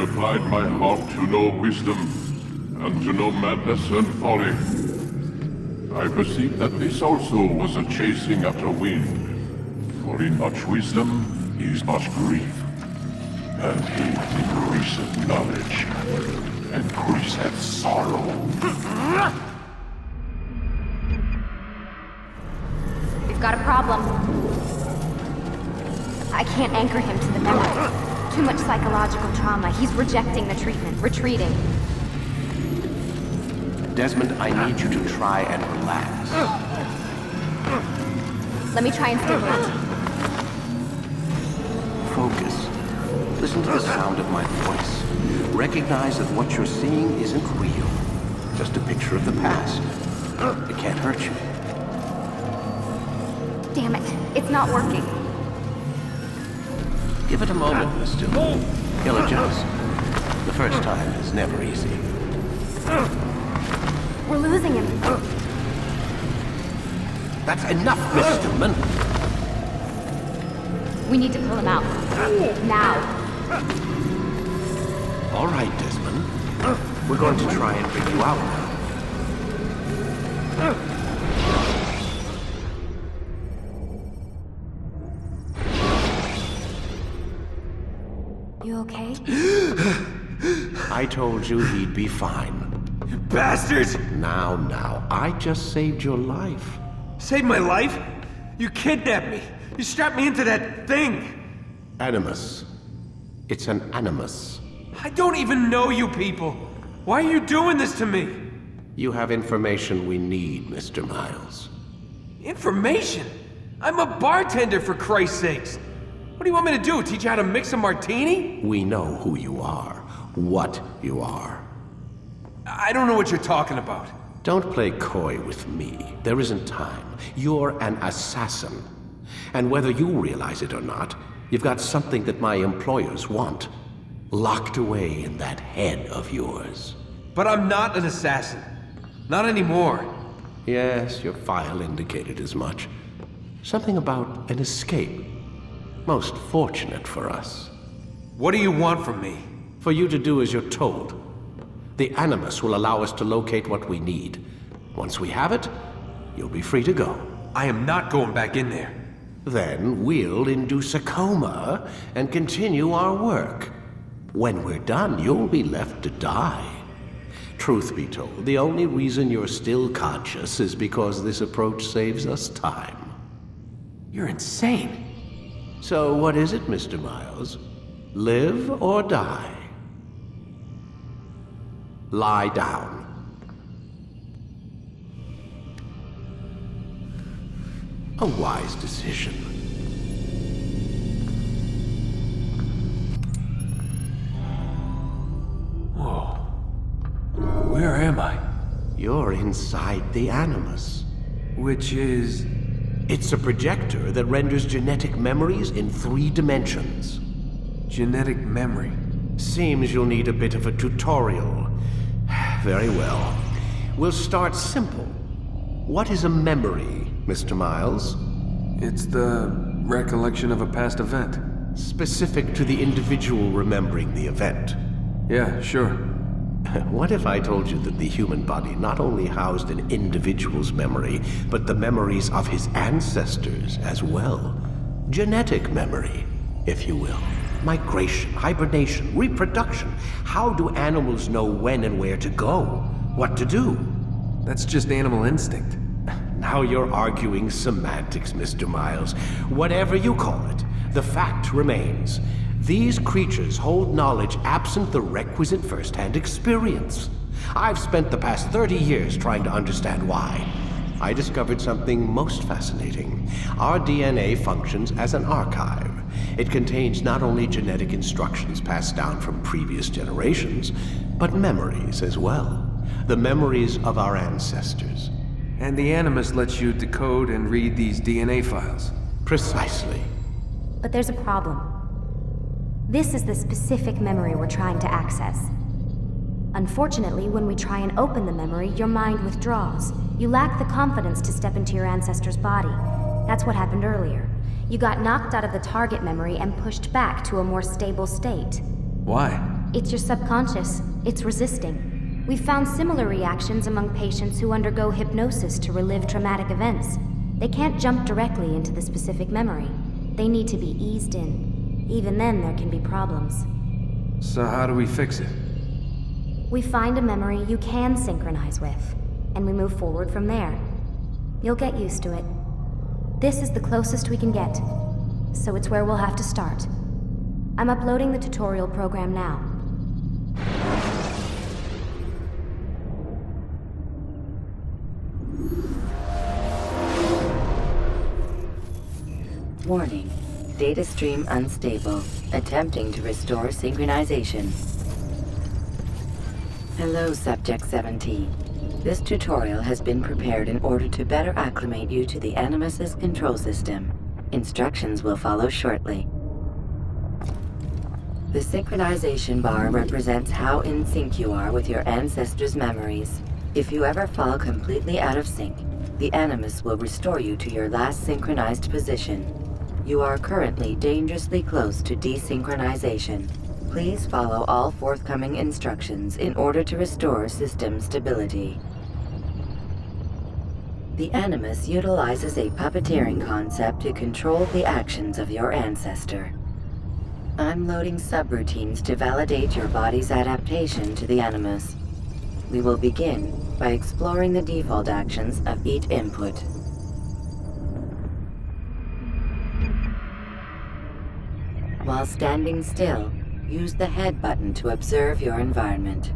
applied my heart to know wisdom, and to know madness and folly. I perceived that this also was a chasing after wind, for in much wisdom is much grief, and in increaseth knowledge, increaseth sorrow. We've got a problem. I can't anchor him to the memory. Too much psychological trauma. He's rejecting the treatment, retreating. Desmond, I need you to try and relax. Let me try and stimulate. Focus. Listen to the sound of my voice. Recognize that what you're seeing isn't real. Just a picture of the past. It can't hurt you. Damn it, it's not working. Give it a moment, Mister. He'll adjust. The first time is never easy. We're losing him. That's enough, Miss Stillman. We need to pull him out. Now. All right, Desmond. We're going to try and bring you out now. You okay? I told you he'd be fine. You bastards! Now, I just saved your life. Saved my life? You kidnapped me. You strapped me into that thing. Animus. It's an animus. I don't even know you people. Why are you doing this to me? You have information we need, Mr. Miles. Information? I'm a bartender, for Christ's sakes. What do you want me to do? Teach you how to mix a martini? We know who you are, what you are. I don't know what you're talking about. Don't play coy with me. There isn't time. You're an assassin. And whether you realize it or not, you've got something that my employers want. Locked away in that head of yours. But I'm not an assassin. Not anymore. Yes, your file indicated as much. Something about an escape. Most fortunate for us. What do you want from me? For you to do as you're told. The Animus will allow us to locate what we need. Once we have it, you'll be free to go. I am not going back in there. Then we'll induce a coma and continue our work. When we're done, you'll be left to die. Truth be told, the only reason you're still conscious is because this approach saves us time. You're insane. So what is it, Mr. Miles? Live or die? Lie down. A wise decision. Whoa. Where am I? You're inside the Animus. Which is... It's a projector that renders genetic memories in 3 dimensions. genetic memory. Seems you'll need a bit of a tutorial. Very well. We'll start simple. What is a memory, Mr. Miles? It's the recollection of a past event. Specific to the individual remembering the event. Yeah, sure. What if I told you that the human body not only housed an individual's memory, but the memories of his ancestors as well? Genetic memory, if you will. Migration, hibernation, reproduction. How do animals know when and where to go? What to do? That's just animal instinct. Now you're arguing semantics, Mr. Miles. Whatever you call it, the fact remains. These creatures hold knowledge absent the requisite first-hand experience. I've spent the past 30 years trying to understand why. I discovered something most fascinating. Our DNA functions as an archive. It contains not only genetic instructions passed down from previous generations, but memories as well. The memories of our ancestors. And the Animus lets you decode and read these DNA files. Precisely. But there's a problem. This is the specific memory we're trying to access. Unfortunately, when we try and open the memory, your mind withdraws. You lack the confidence to step into your ancestor's body. That's what happened earlier. You got knocked out of the target memory and pushed back to a more stable state. Why? It's your subconscious. It's resisting. We've found similar reactions among patients who undergo hypnosis to relive traumatic events. They can't jump directly into the specific memory. They need to be eased in. Even then, there can be problems. So how do we fix it? We find a memory you can synchronize with, and we move forward from there. You'll get used to it. This is the closest we can get, so it's where we'll have to start. I'm uploading the tutorial program now. Warning. Data stream unstable. Attempting to restore synchronization. Hello, Subject 17. This tutorial has been prepared in order to better acclimate you to the Animus's control system. Instructions will follow shortly. The synchronization bar represents how in sync you are with your ancestors' memories. If you ever fall completely out of sync, the Animus will restore you to your last synchronized position. You are currently dangerously close to desynchronization. Please follow all forthcoming instructions in order to restore system stability. The Animus utilizes a puppeteering concept to control the actions of your ancestor. I'm loading subroutines to validate your body's adaptation to the Animus. We will begin by exploring the default actions of each input. While standing still, use the head button to observe your environment.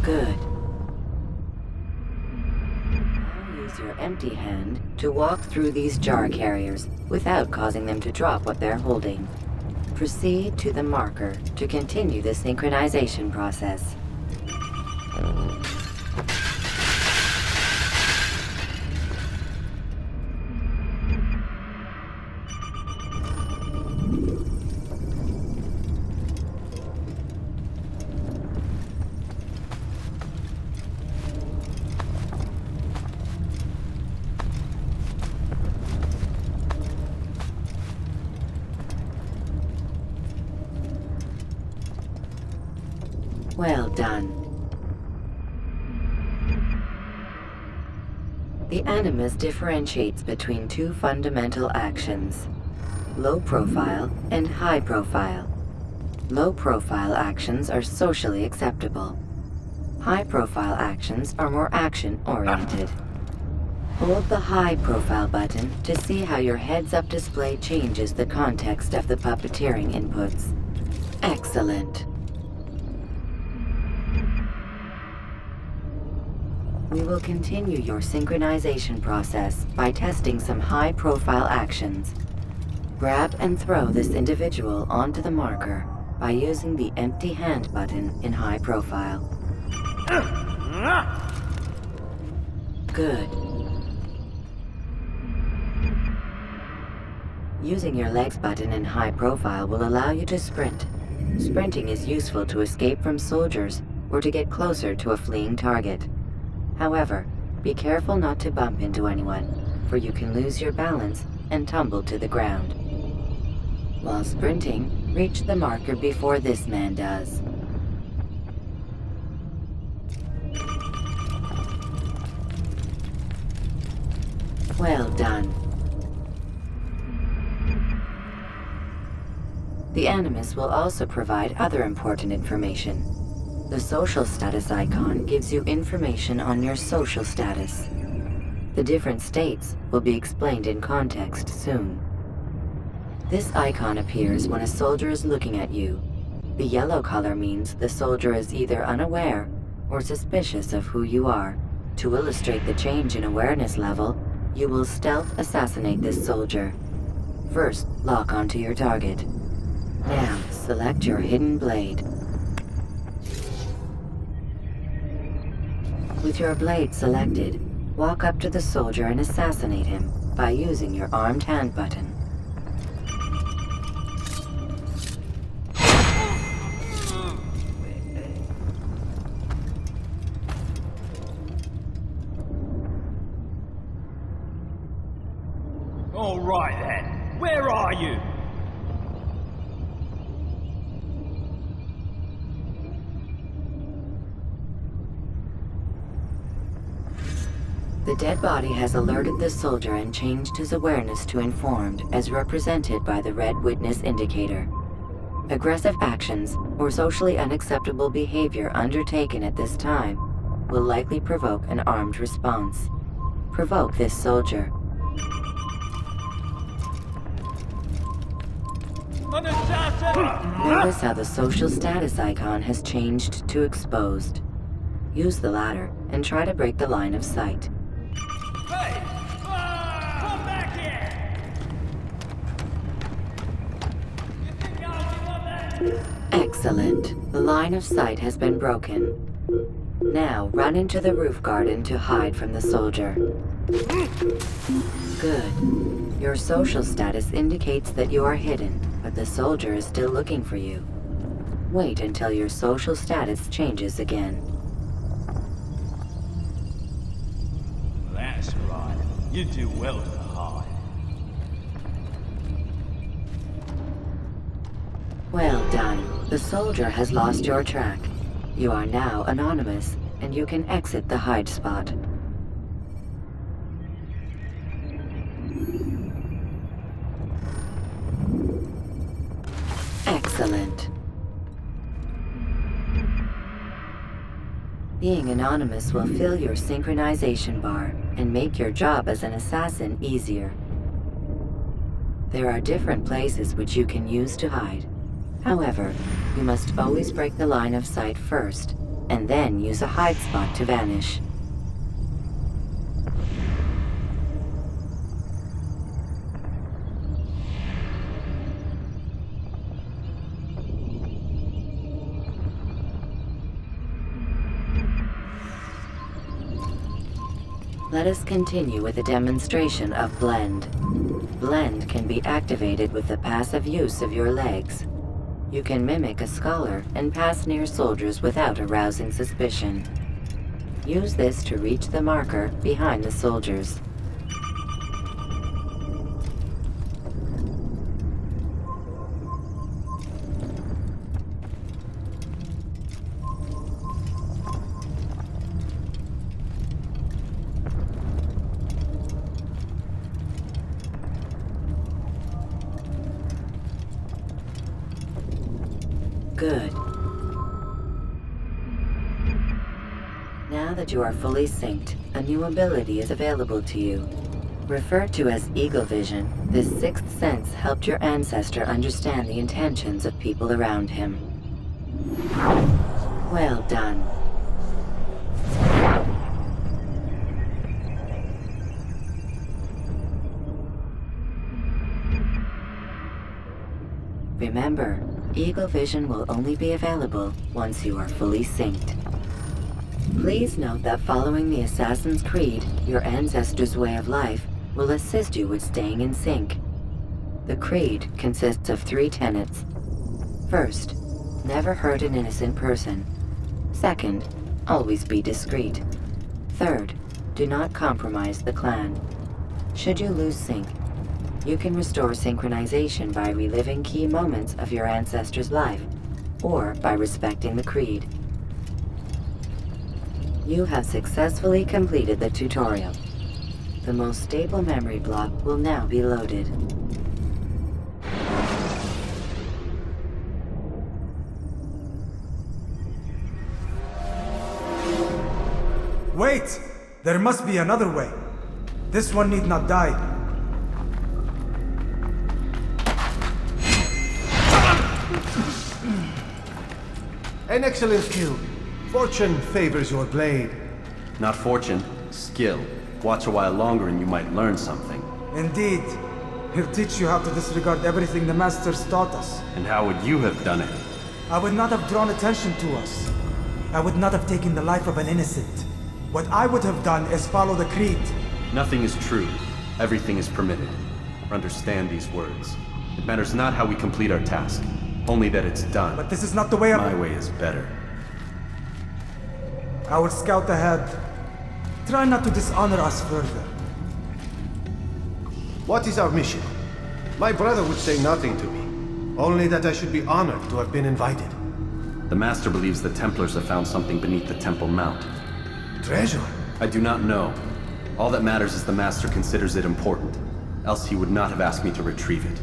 Good. Now use your empty hand to walk through these jar carriers without causing them to drop what they're holding. Proceed to the marker to continue the synchronization process. Well done. The Animus differentiates between two fundamental actions: low profile and high profile. Low profile actions are socially acceptable. High profile actions are more action-oriented. Hold the high profile button to see how your heads-up display changes the context of the puppeteering inputs. Excellent. We will continue your synchronization process by testing some high-profile actions. Grab and throw this individual onto the marker by using the empty hand button in high profile. Good. Using your legs button in high profile will allow you to sprint. Sprinting is useful to escape from soldiers or to get closer to a fleeing target. However, be careful not to bump into anyone, for you can lose your balance and tumble to the ground. While sprinting, reach the marker before this man does. Well done. The Animus will also provide other important information. The social status icon gives you information on your social status. The different states will be explained in context soon. This icon appears when a soldier is looking at you. The yellow color means the soldier is either unaware or suspicious of who you are. To illustrate the change in awareness level, you will stealth assassinate this soldier. First, lock onto your target. Now, select your hidden blade. With your blade selected, walk up to the soldier and assassinate him by using your armed hand button. then! Where are you? The dead body has alerted the soldier and changed his awareness to informed, as represented by the red witness indicator. Aggressive actions or socially unacceptable behavior undertaken at this time will likely provoke an armed response. Provoke this soldier. Notice how the social status icon has changed to exposed. Use the latter and try to break the line of sight. Hey! Come back here! You think I'll give up that? Excellent. The line of sight has been broken. Now run into the roof garden to hide from the soldier. Good. Your social status indicates that you are hidden, but the soldier is still looking for you. Wait until your social status changes again. That's right. You do well to hide. Well done. The soldier has lost your track. You are now anonymous, and you can exit the hide spot. Excellent. Being anonymous will fill your synchronization bar and make your job as an assassin easier. There are different places which you can use to hide. However, you must always break the line of sight first, and then use a hide spot to vanish. Let us continue with a demonstration of Blend. Blend can be activated with the passive use of your legs. You can mimic a scholar and pass near soldiers without arousing suspicion. Use this to reach the marker behind the soldiers. Good. Now that you are fully synced, a new ability is available to you. Referred to as Eagle Vision, this sixth sense helped your ancestor understand the intentions of people around him. Well done. Remember, Eagle Vision will only be available once you are fully synced. Please note that following the Assassin's Creed, your ancestors' way of life, will assist you with staying in sync. The Creed consists of 3 tenets. First, never hurt an innocent person. Second, always be discreet. Third, do not compromise the clan. Should you lose sync, you can restore synchronization by reliving key moments of your ancestor's life, or by respecting the Creed. You have successfully completed the tutorial. The most stable memory block will now be loaded. Wait! There must be another way. This one need not die. An excellent kill. Fortune favors your blade. Not fortune, skill. Watch a while longer and you might learn something. Indeed. He'll teach you how to disregard everything the Masters taught us. And how would you have done it? I would not have drawn attention to us. I would not have taken the life of an innocent. What I would have done is follow the Creed. Nothing is true. Everything is permitted. Understand these words. It matters not how we complete our task, only that it's done. But this is not the way My way is better. I will scout ahead. Try not to dishonor us further. What is our mission? My brother would say nothing to me. Only that I should be honored to have been invited. The Master believes the Templars have found something beneath the Temple Mount. Treasure? I do not know. All that matters is the Master considers it important. Else he would not have asked me to retrieve it.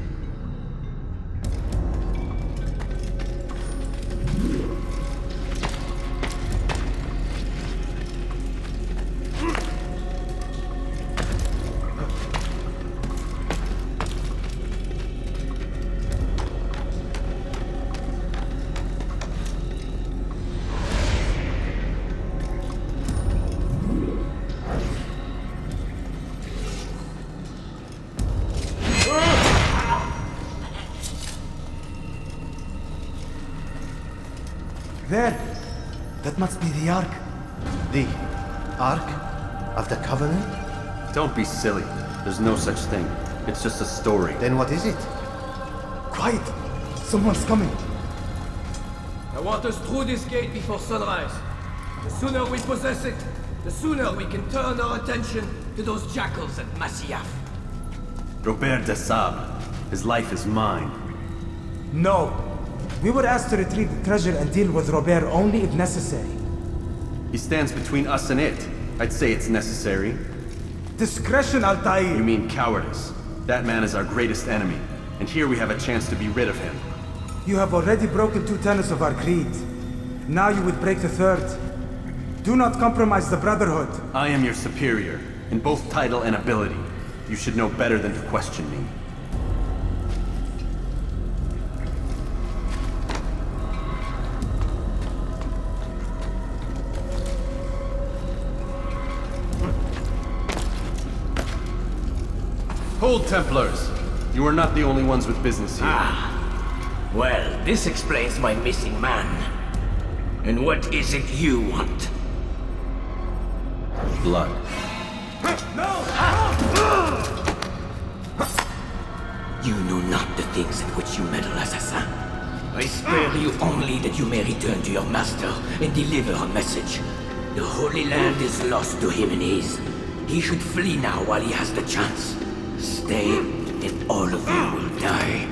There! That must be the Ark. The Ark of the Covenant? Don't be silly. There's no such thing. It's just a story. Then what is it? Quiet! Someone's coming. I want us through this gate before sunrise. The sooner we possess it, the sooner we can turn our attention to those jackals at Masyaf. Robert de Sable. His life is mine. No. We were asked to retrieve the treasure and deal with Robert only if necessary. He stands between us and it. I'd say it's necessary. Discretion, Altair! You mean cowardice. That man is our greatest enemy, and here we have a chance to be rid of him. You have already broken 2 tenets of our creed. Now you would break the 3rd. Do not compromise the Brotherhood. I am your superior, in both title and ability. You should know better than to question me. Hold, Templars! You are not the only ones with business here. Well, this explains my missing man. And what is it you want? Blood. You know not the things in which you meddle, assassin. I spare you only that you may return to your master and deliver a message. The Holy Land is lost to him and his. He should flee now while he has the chance. Stay, and all of you will die.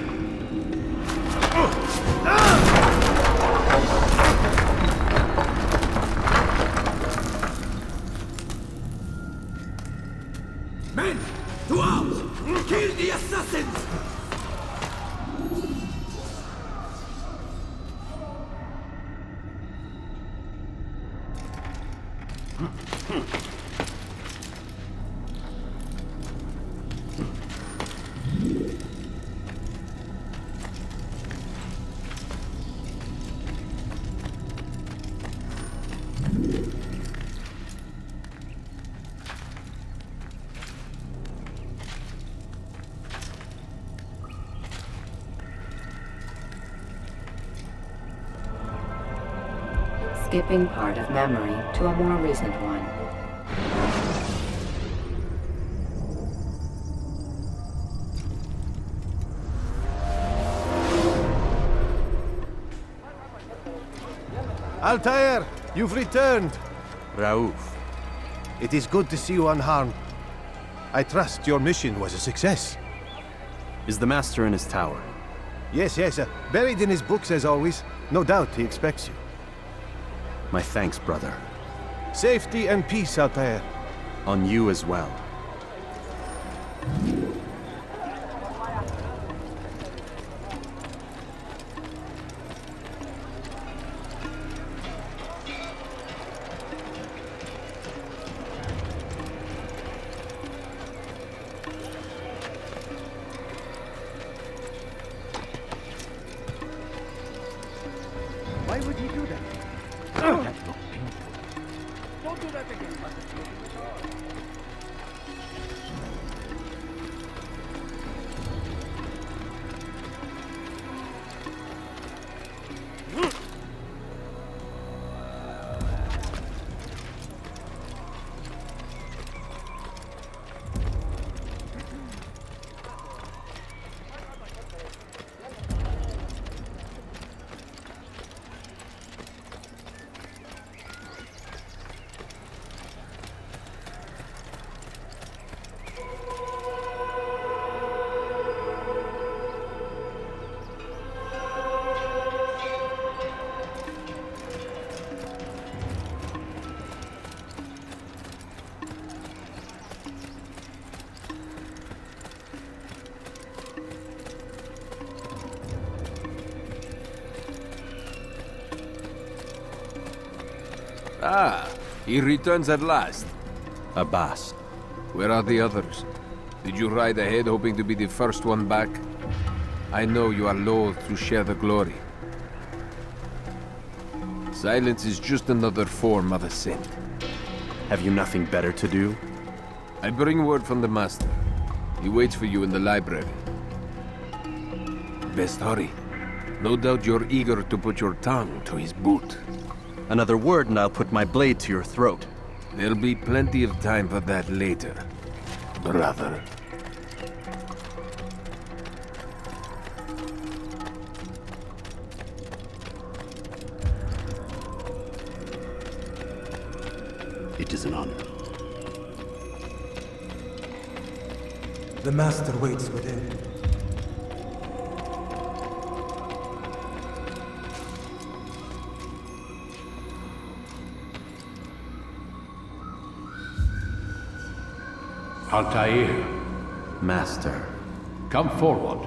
Men! To arms! Kill the assassins! Skipping part of memory to a more recent one. Altair, you've returned. Raouf. It is good to see you unharmed. I trust your mission was a success. Is the Master in his tower? Yes, buried in his books as always. No doubt he expects you. My thanks, brother. Safety and peace, Altair. On you as well. Why would he do that? Don't do that again. Ah, he returns at last. Abbas. Where are the others? Did you ride ahead hoping to be the first one back? I know you are loath to share the glory. Silence is just another form of assent. Have you nothing better to do? I bring word from the Master. He waits for you in the library. Best hurry. No doubt you're eager to put your tongue to his boot. Another word and I'll put my blade to your throat. There'll be plenty of time for that later, brother. It is an honor. The Master waits within. Altair, Master. come forward.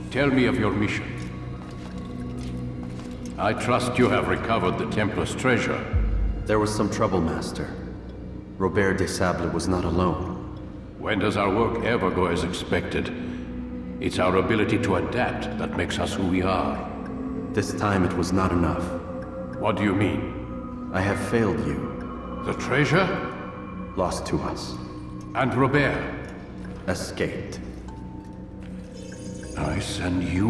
Tell me of your mission. I trust you have recovered the Templar's treasure. There was some trouble, Master. Robert de Sable was not alone. When does our work ever go as expected? It's our ability to adapt that makes us who we are. This time it was not enough. What do you mean? I have failed you. The treasure? Lost to us. And Robert? Escaped. I send you,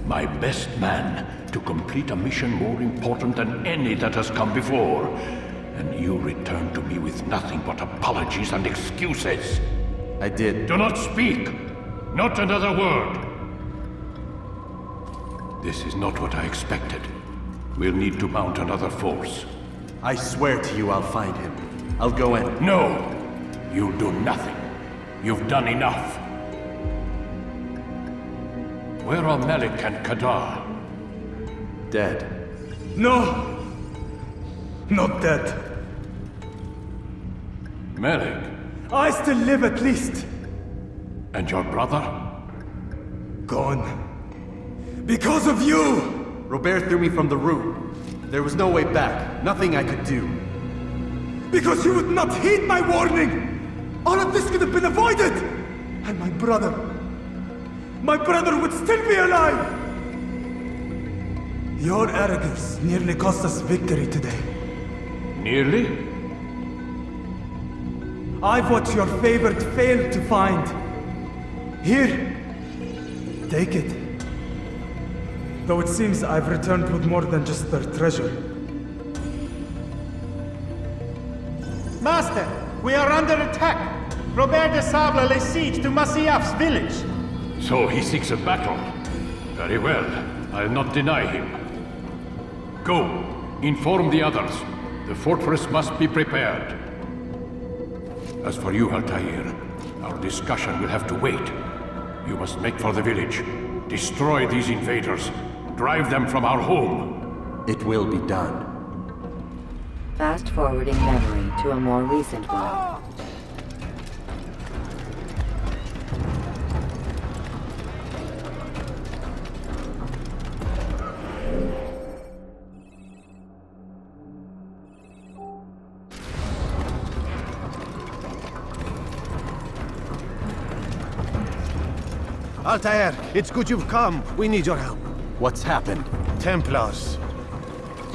my best man, to complete a mission more important than any that has come before. And you return to me with nothing but apologies and excuses. I did. Do not speak! Not another word! This is not what I expected. We'll need to mount another force. I swear to you I'll find him. I'll go in. No! You'll do nothing. You've done enough. Where are Melik and Kadar? Dead. No! Not dead. Melik? I still live at least. And your brother? Gone. Because of you! Robert threw me from the room. There was no way back. Nothing I could do. Because you would not heed my warning! All of this could have been avoided! And my brother would still be alive! Your arrogance nearly cost us victory today. Nearly? I've what your favorite failed to find. Here, take it. Though it seems I've returned with more than just their treasure. Master, we are under attack. Robert de Sable lays siege to Masyaf's village. So he seeks a battle. Very well. I'll not deny him. Go. Inform the others. The fortress must be prepared. As for you, Altair, our discussion will have to wait. You must make for the village. Destroy these invaders. Drive them from our home. It will be done. Fast-forwarding memory to a more recent one. Altair, it's good you've come. We need your help. What's happened? Templars.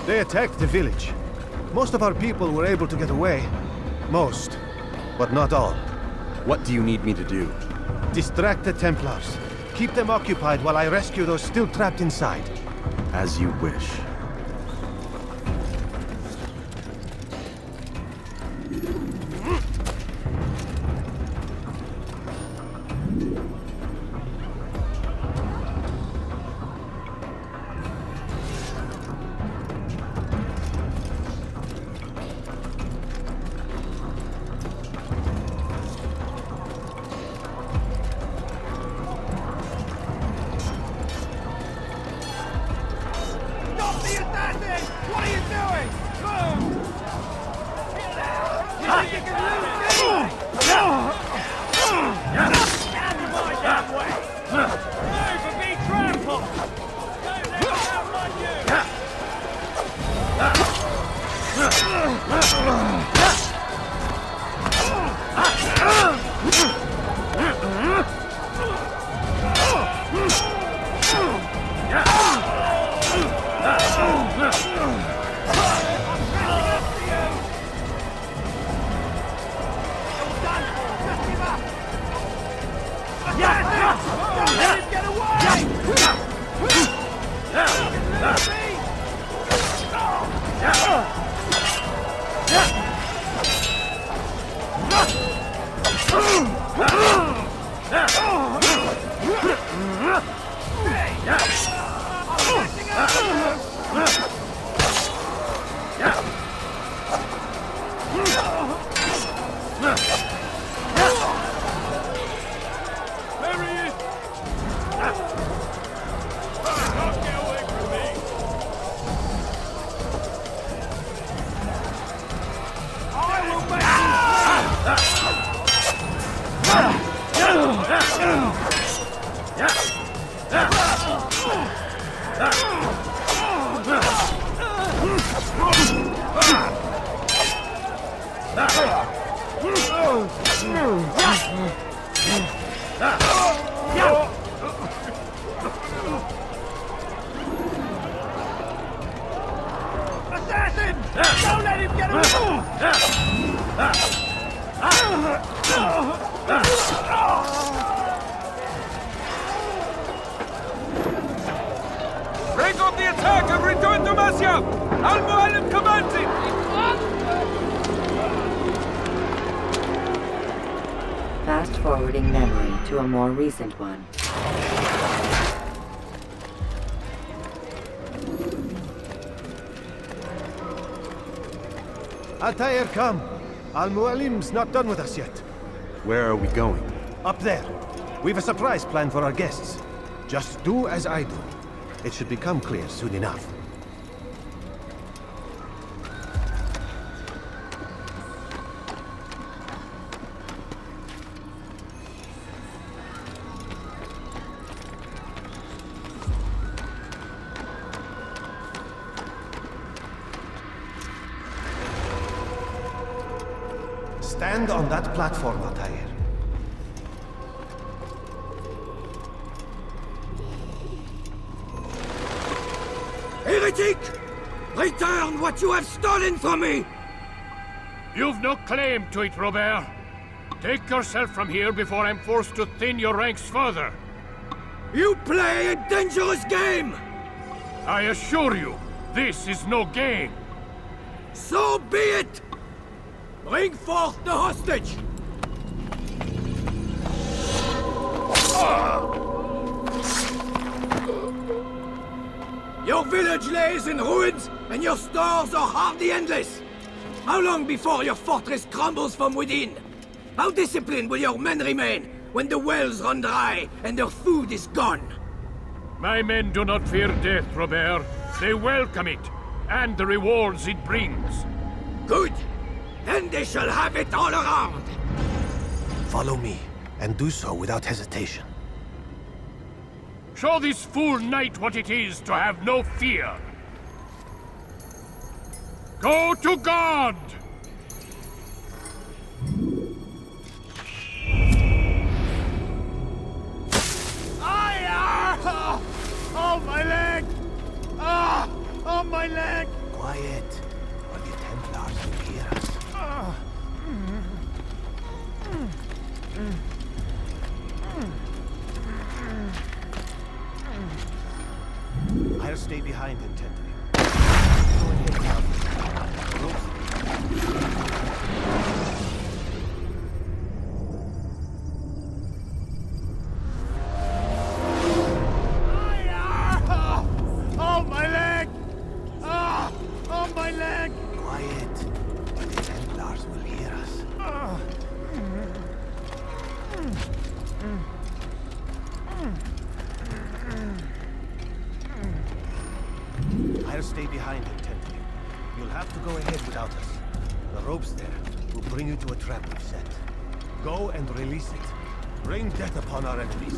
They attacked the village. Most of our people were able to get away. Most, but not all. What do you need me to do? Distract the Templars. Keep them occupied while I rescue those still trapped inside. As you wish. Assassin! Don't let him get away! Break off the attack and return to Masyaf! Al-Mualim commands it! Fast-forwarding memory to a more recent one. Altair, come. Al-Mualim's not done with us yet. Where are we going? Up there. We've a surprise plan for our guests. Just do as I do. It should become clear soon enough. Stand on that platform, Altair. Heretic! Return what you have stolen from me! You've no claim to it, Robert. Take yourself from here before I'm forced to thin your ranks further. You play a dangerous game! I assure you, this is no game. So be it! Bring forth the hostage! Your village lays in ruins, and your stores are hardly endless. How long before your fortress crumbles from within? How disciplined will your men remain when the wells run dry and their food is gone? My men do not fear death, Robert. They welcome it, and the rewards it brings. Good! Then they shall have it all around! Follow me, and do so without hesitation. Show this fool knight what it is to have no fear. Go to God! Oh, my leg! Ah! Oh, my leg! Quiet, or the Templars will hear us. I'll stay behind and tend to him. Go ahead now. Oh, my leg! Ah! Oh, my leg! Quiet, or the Templars will hear us. I'll stay behind and tend to him. You'll have to go ahead without us. The ropes there will bring you to a trap we've set. Go and release it. Bring death upon our enemies.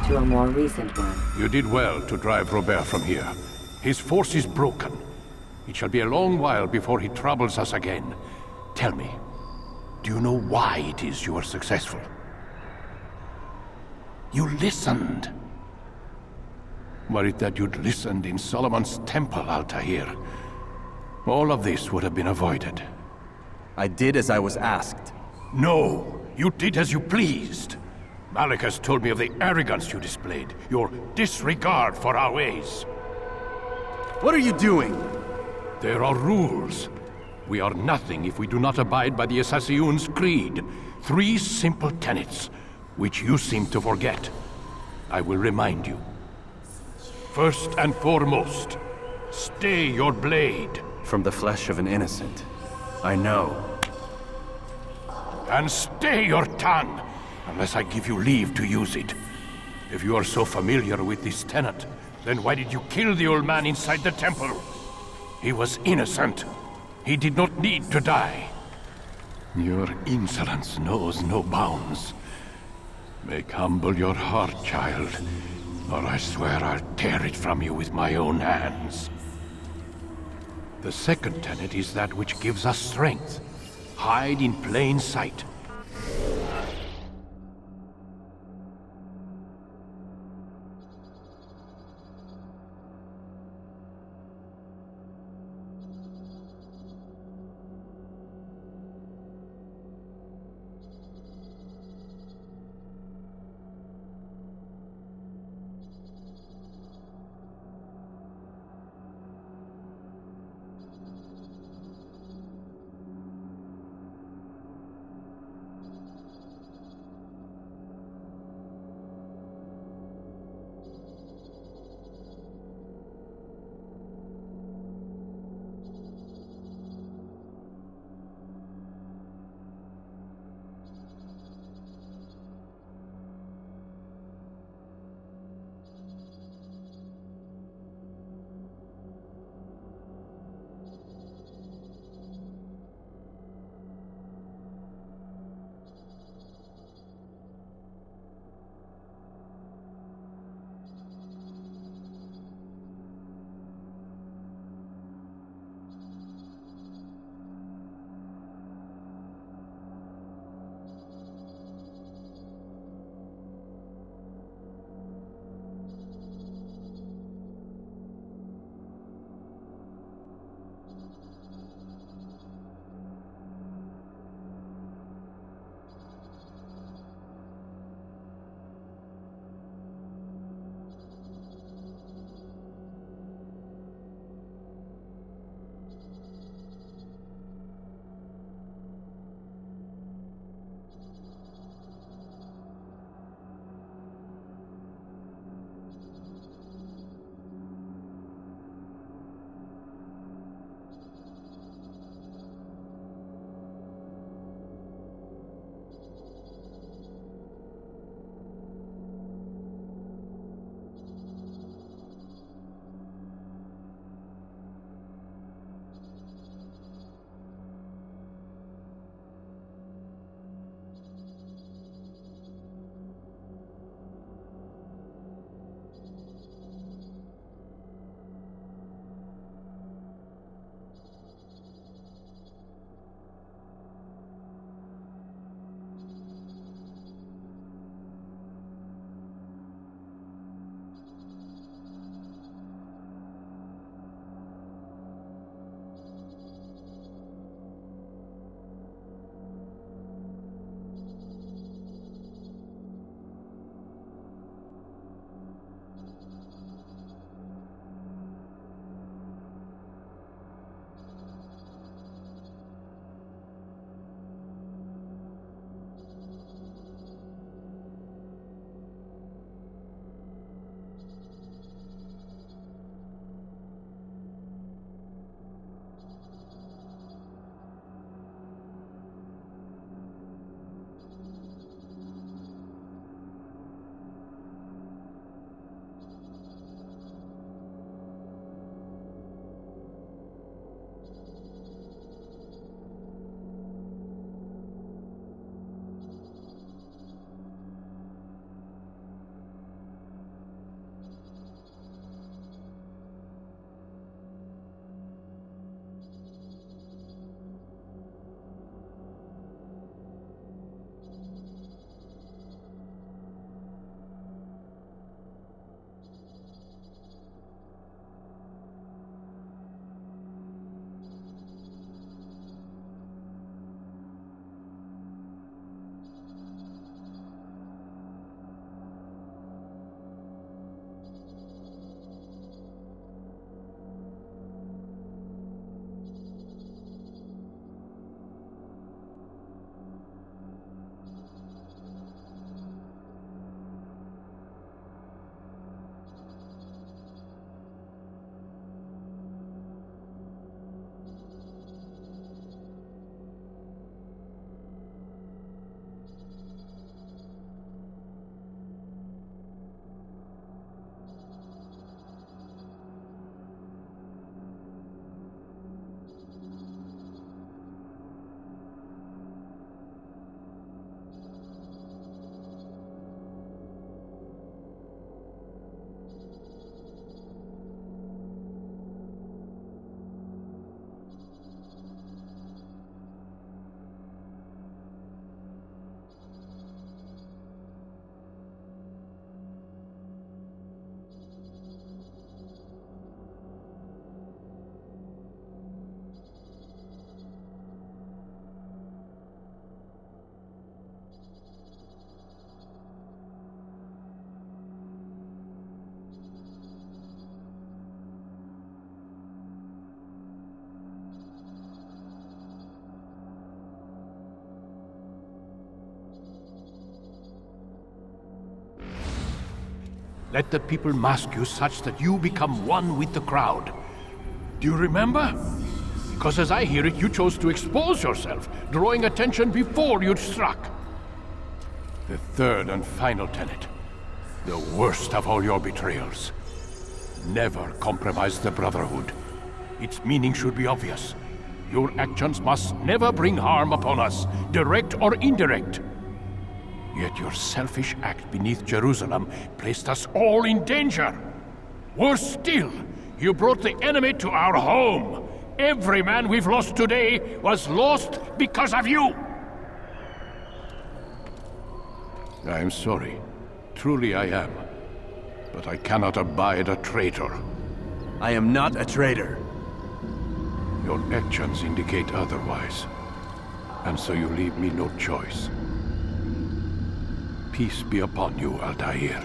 To a more recent one. You did well to drive Robert from here. His force is broken. It shall be a long while before he troubles us again. Tell me, do you know why it is you are successful? You listened. Were it that you'd listened in Solomon's temple, Altair, all of this would have been avoided. I did as I was asked. No, you did as you pleased. Malik has told me of the arrogance you displayed, your disregard for our ways. What are you doing? There are rules. We are nothing if we do not abide by the Assassin's creed. 3 simple tenets, which you seem to forget. I will remind you. First and foremost, stay your blade. From the flesh of an innocent. I know. And stay your tongue, unless I give you leave to use it. If you are so familiar with this tenet, then why did you kill the old man inside the temple? He was innocent. He did not need to die. Your insolence knows no bounds. Make humble your heart, child, or I swear I'll tear it from you with my own hands. The second tenet is that which gives us strength. Hide in plain sight. Let the people mask you such that you become one with the crowd. Do you remember? Because as I hear it, you chose to expose yourself, drawing attention before you'd struck. The third and final tenet. The worst of all your betrayals. Never compromise the Brotherhood. Its meaning should be obvious. Your actions must never bring harm upon us, direct or indirect. Yet your selfish act beneath Jerusalem placed us all in danger. Worse still, you brought the enemy to our home. Every man we've lost today was lost because of you. I am sorry. Truly I am. But I cannot abide a traitor. I am not a traitor. Your actions indicate otherwise. And so you leave me no choice. Peace be upon you, Altair.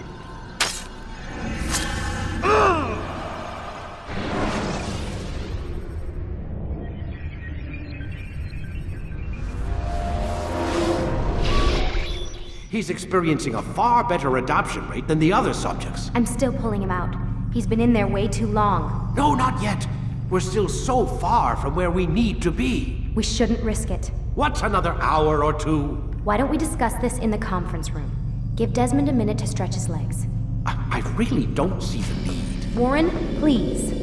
He's experiencing a far better adoption rate than the other subjects. I'm still pulling him out. He's been in there way too long. No, not yet. We're still so far from where we need to be. We shouldn't risk it. What's another hour or two? Why don't we discuss this in the conference room? Give Desmond a minute to stretch his legs. I really don't see the need. Warren, please.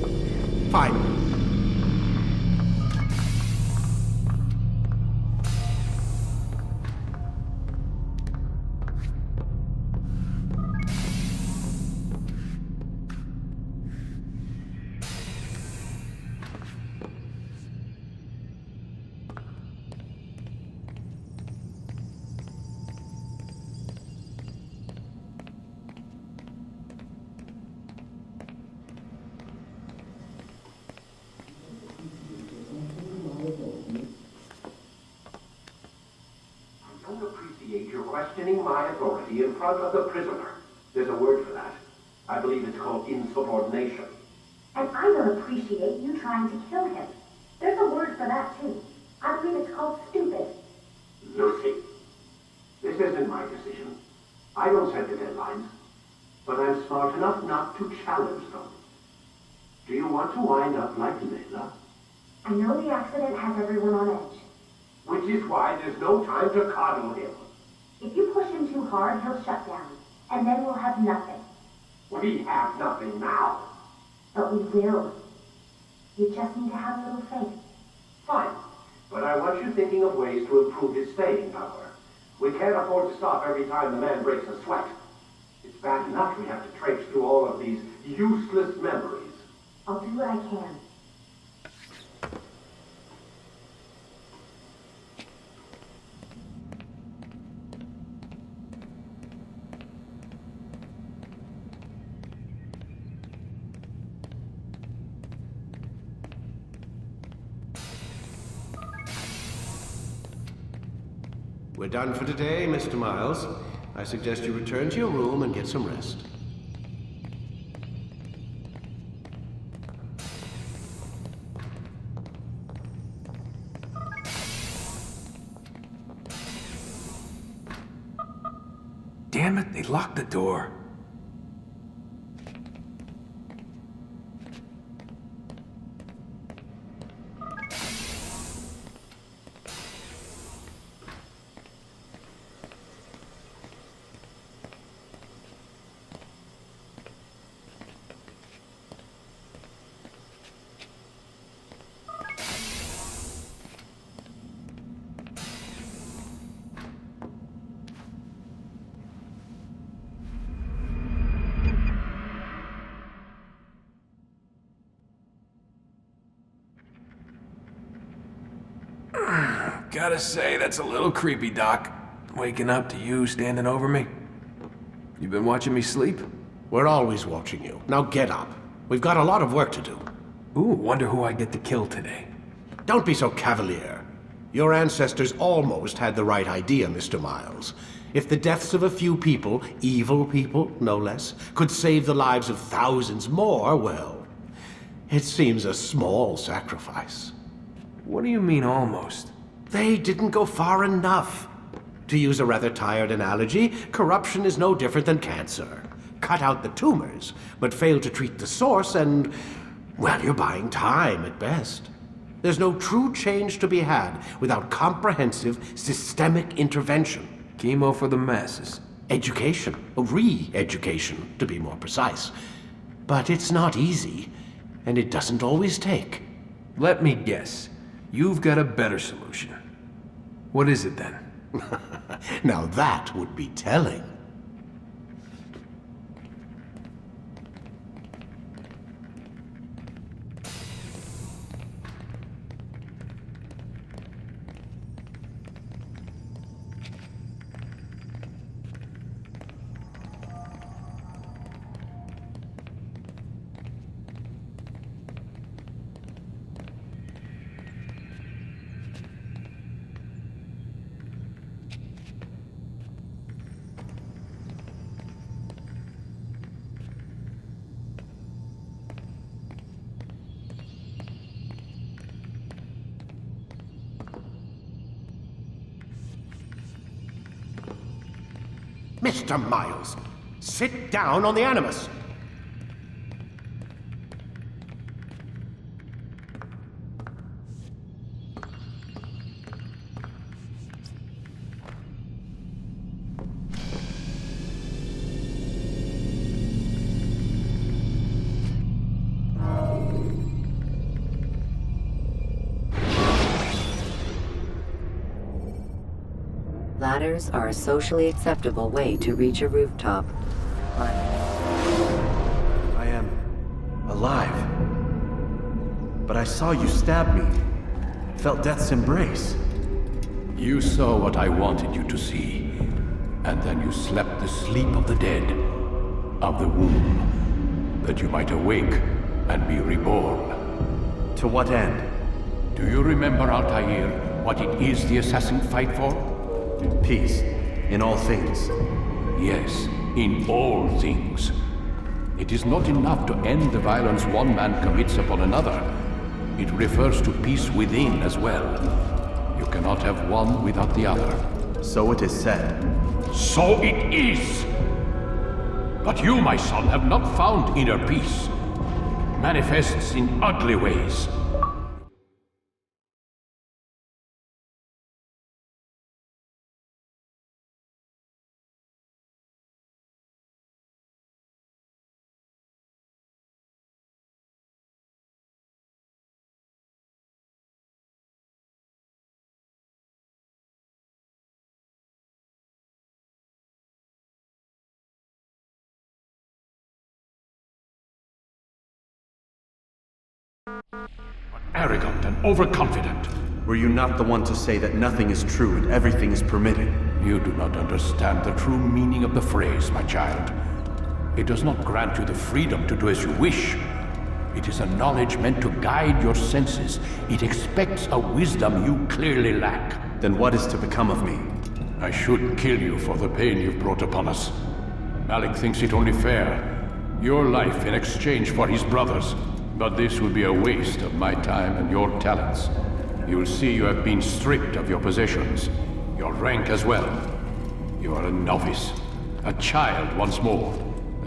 Fine. You're questioning my authority in front of the prisoner. There's a word for that. I believe it's called insubordination. And I don't appreciate you trying to kill him. There's a word for that, too. I believe it's called stupid. Lucy, this isn't my decision. I don't set the deadlines. But I'm smart enough not to challenge them. Do you want to wind up like Layla? I know the accident has everyone on edge. Which is why there's no time to coddle him. If you push him too hard, he'll shut down. And then we'll have nothing. We have nothing now. But we will. You just need to have a little faith. Fine. But I want you thinking of ways to improve his staying power. We can't afford to stop every time the man breaks a sweat. It's bad enough we have to traipse through all of these useless memories. I'll do what I can. We're done for today, Mr. Miles. I suggest you return to your room and get some rest. Damn it, they locked the door. Gotta say, that's a little creepy, Doc. Waking up to you standing over me. You been watching me sleep? We're always watching you. Now get up. We've got a lot of work to do. Ooh, wonder who I get to kill today. Don't be so cavalier. Your ancestors almost had the right idea, Mr. Miles. If the deaths of a few people, evil people, no less, could save the lives of thousands more, well, it seems a small sacrifice. What do you mean, almost? They didn't go far enough. To use a rather tired analogy, corruption is no different than cancer. cut out the tumors, but fail to treat the source, and, well, you're buying time at best. There's no true change to be had without comprehensive, systemic intervention. Chemo for the masses. Education, re-education, to be more precise. But it's not easy, and it doesn't always take. Let me guess. You've got a better solution. What is it then? Now that would be telling. Mr. Miles, sit down on the Animus. Ladders are a socially acceptable way to reach a rooftop. I am alive. But I saw you stab me. Felt death's embrace. You saw what I wanted you to see, and then you slept the sleep of the dead, of the womb, that you might awake and be reborn. To what end? Do you remember, Altair, what it is the assassins fight for? Peace. In all things. Yes, in all things. It is not enough to end the violence one man commits upon another. It refers to peace within as well. You cannot have one without the other. So it is said. So it is! But you, my son, have not found inner peace. It manifests in ugly ways. Arrogant and overconfident. Were you not the one to say that nothing is true and everything is permitted? You do not understand the true meaning of the phrase, my child. It does not grant you the freedom to do as you wish. It is a knowledge meant to guide your senses. It expects a wisdom you clearly lack. Then what is to become of me? I should kill you for the pain you've brought upon us. Malik thinks it only fair. Your life in exchange for his brother's. But this would be a waste of my time and your talents. You will see you have been stripped of your possessions, your rank as well. You are a novice, a child once more,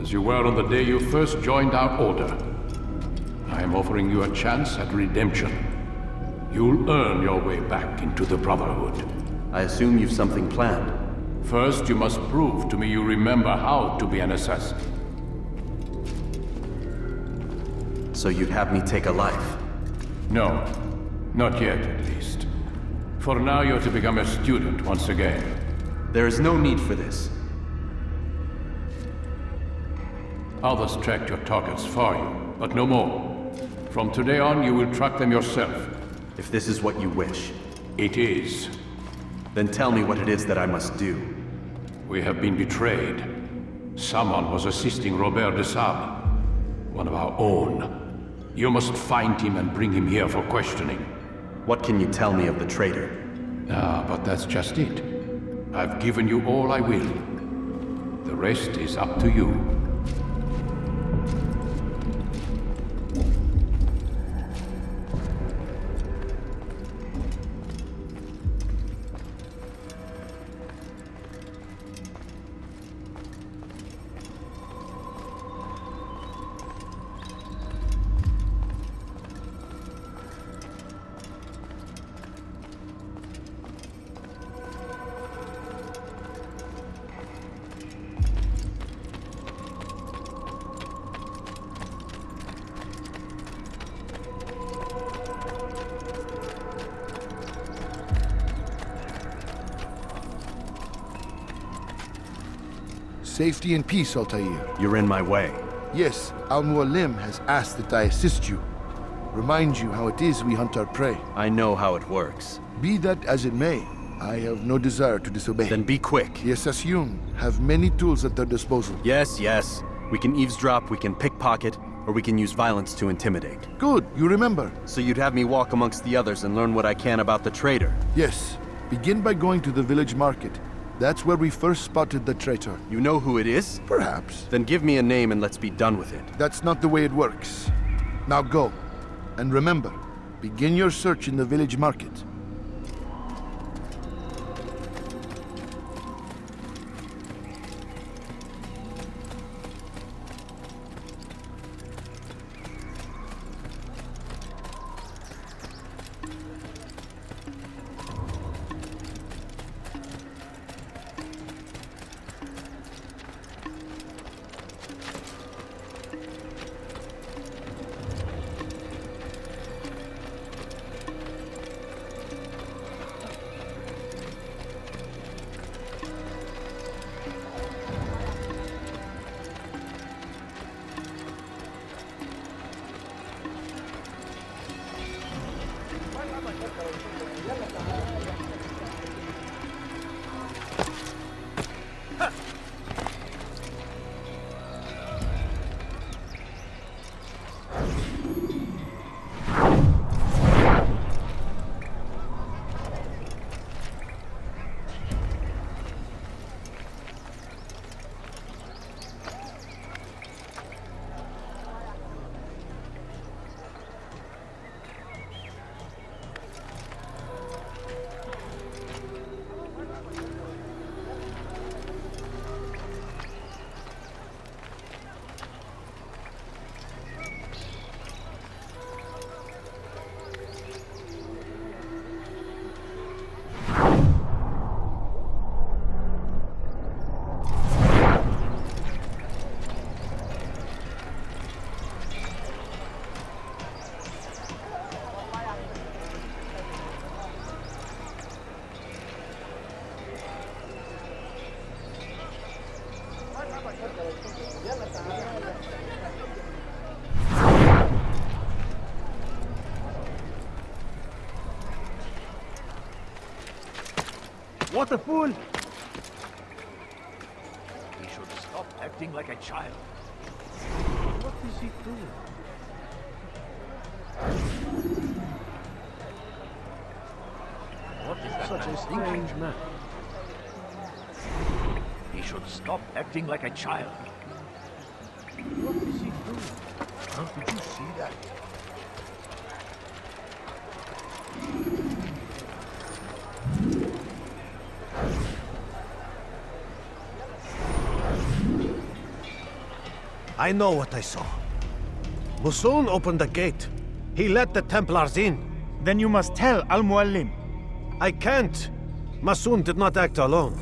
as you were on the day you first joined our order. I am offering you a chance at redemption. You'll earn your way back into the Brotherhood. I assume you've something planned. First, you must prove to me you remember how to be an assassin. So you'd have me take a life? No. Not yet, at least. For now, you're to become a student once again. There is no need for this. Others tracked your targets for you, but no more. From today on, you will track them yourself. If this is what you wish. It is. Then tell me what it is that I must do. We have been betrayed. Someone was assisting Robert de Sable, one of our own. You must find him and bring him here for questioning. What can you tell me of the traitor? But that's just it. I've given you all I will. The rest is up to you. Safety and peace, Altair. You're in my way. Yes, Al-Mualim has asked that I assist you. Remind you how it is we hunt our prey. I know how it works. Be that as it may, I have no desire to disobey. Then be quick. The Assassin have many tools at their disposal. Yes, yes. We can eavesdrop, we can pickpocket, or we can use violence to intimidate. Good, you remember. So you'd have me walk amongst the others and learn what I can about the traitor? Yes. Begin by going to the village market. That's where we first spotted the traitor. You know who it is? Perhaps. Then give me a name and let's be done with it. That's not the way it works. Now go. And remember, begin your search in the village market. What a fool! He should stop acting like a child. What is he doing? What is that such a strange man? He should stop acting like a child. What is he doing? How did you see that? I know what I saw. Masoon opened the gate. He let the Templars in. Then you must tell Al-Mualim. I can't. Masoon did not act alone.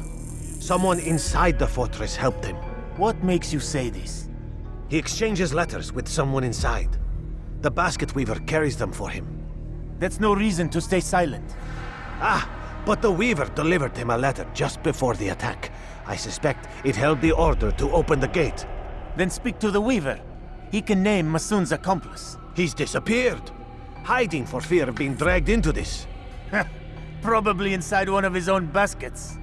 Someone inside the fortress helped him. What makes you say this? He exchanges letters with someone inside. The basket weaver carries them for him. That's no reason to stay silent. Ah, but the weaver delivered him a letter just before the attack. I suspect it held the order to open the gate. Then speak to the weaver. He can name Masoon's accomplice. He's disappeared. Hiding for fear of being dragged into this. Probably inside one of his own baskets.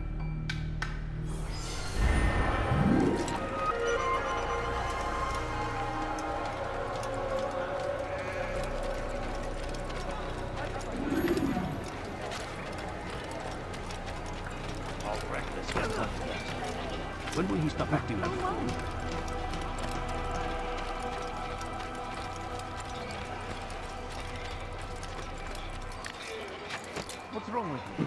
When will he stop acting like a fool? What's wrong with you?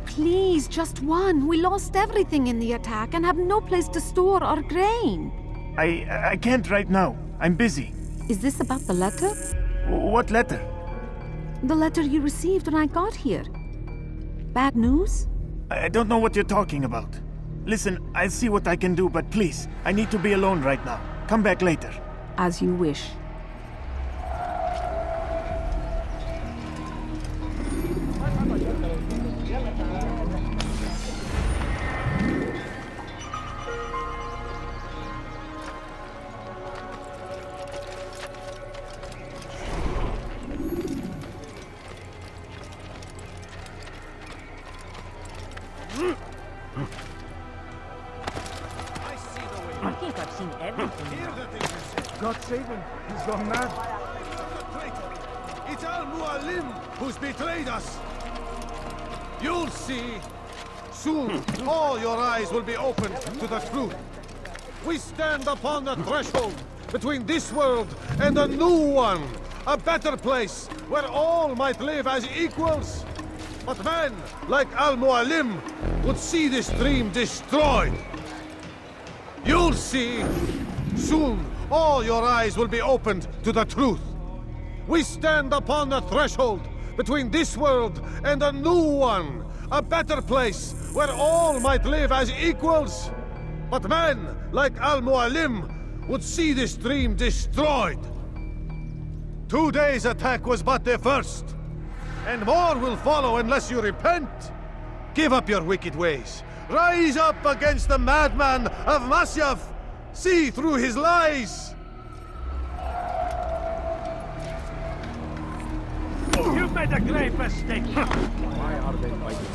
Please, just one. We lost everything in the attack and have no place to store our grain. I can't right now. I'm busy. Is this about the letter? What letter? The letter you received when I got here. Bad news? I don't know what you're talking about. Listen, I'll see what I can do, but please, I need to be alone right now. Come back later. As you wish. I think I've seen everything now. God save him. He's gone mad. It's Al-Mualim who's betrayed us. You'll see. Soon, all your eyes will be opened to the truth. We stand upon the threshold between this world and a new one. A better place where all might live as equals. But men like Al-Mualim would see this dream destroyed. You'll see. Soon, all your eyes will be opened to the truth. We stand upon the threshold between this world and a new one. A better place where all might live as equals. But men like Al-Mualim would see this dream destroyed. Today's attack was but the first. And more will follow unless you repent. Give up your wicked ways. Rise up against the madman of Masyaf. See through his lies. You've made a grave mistake. Why are they fighting?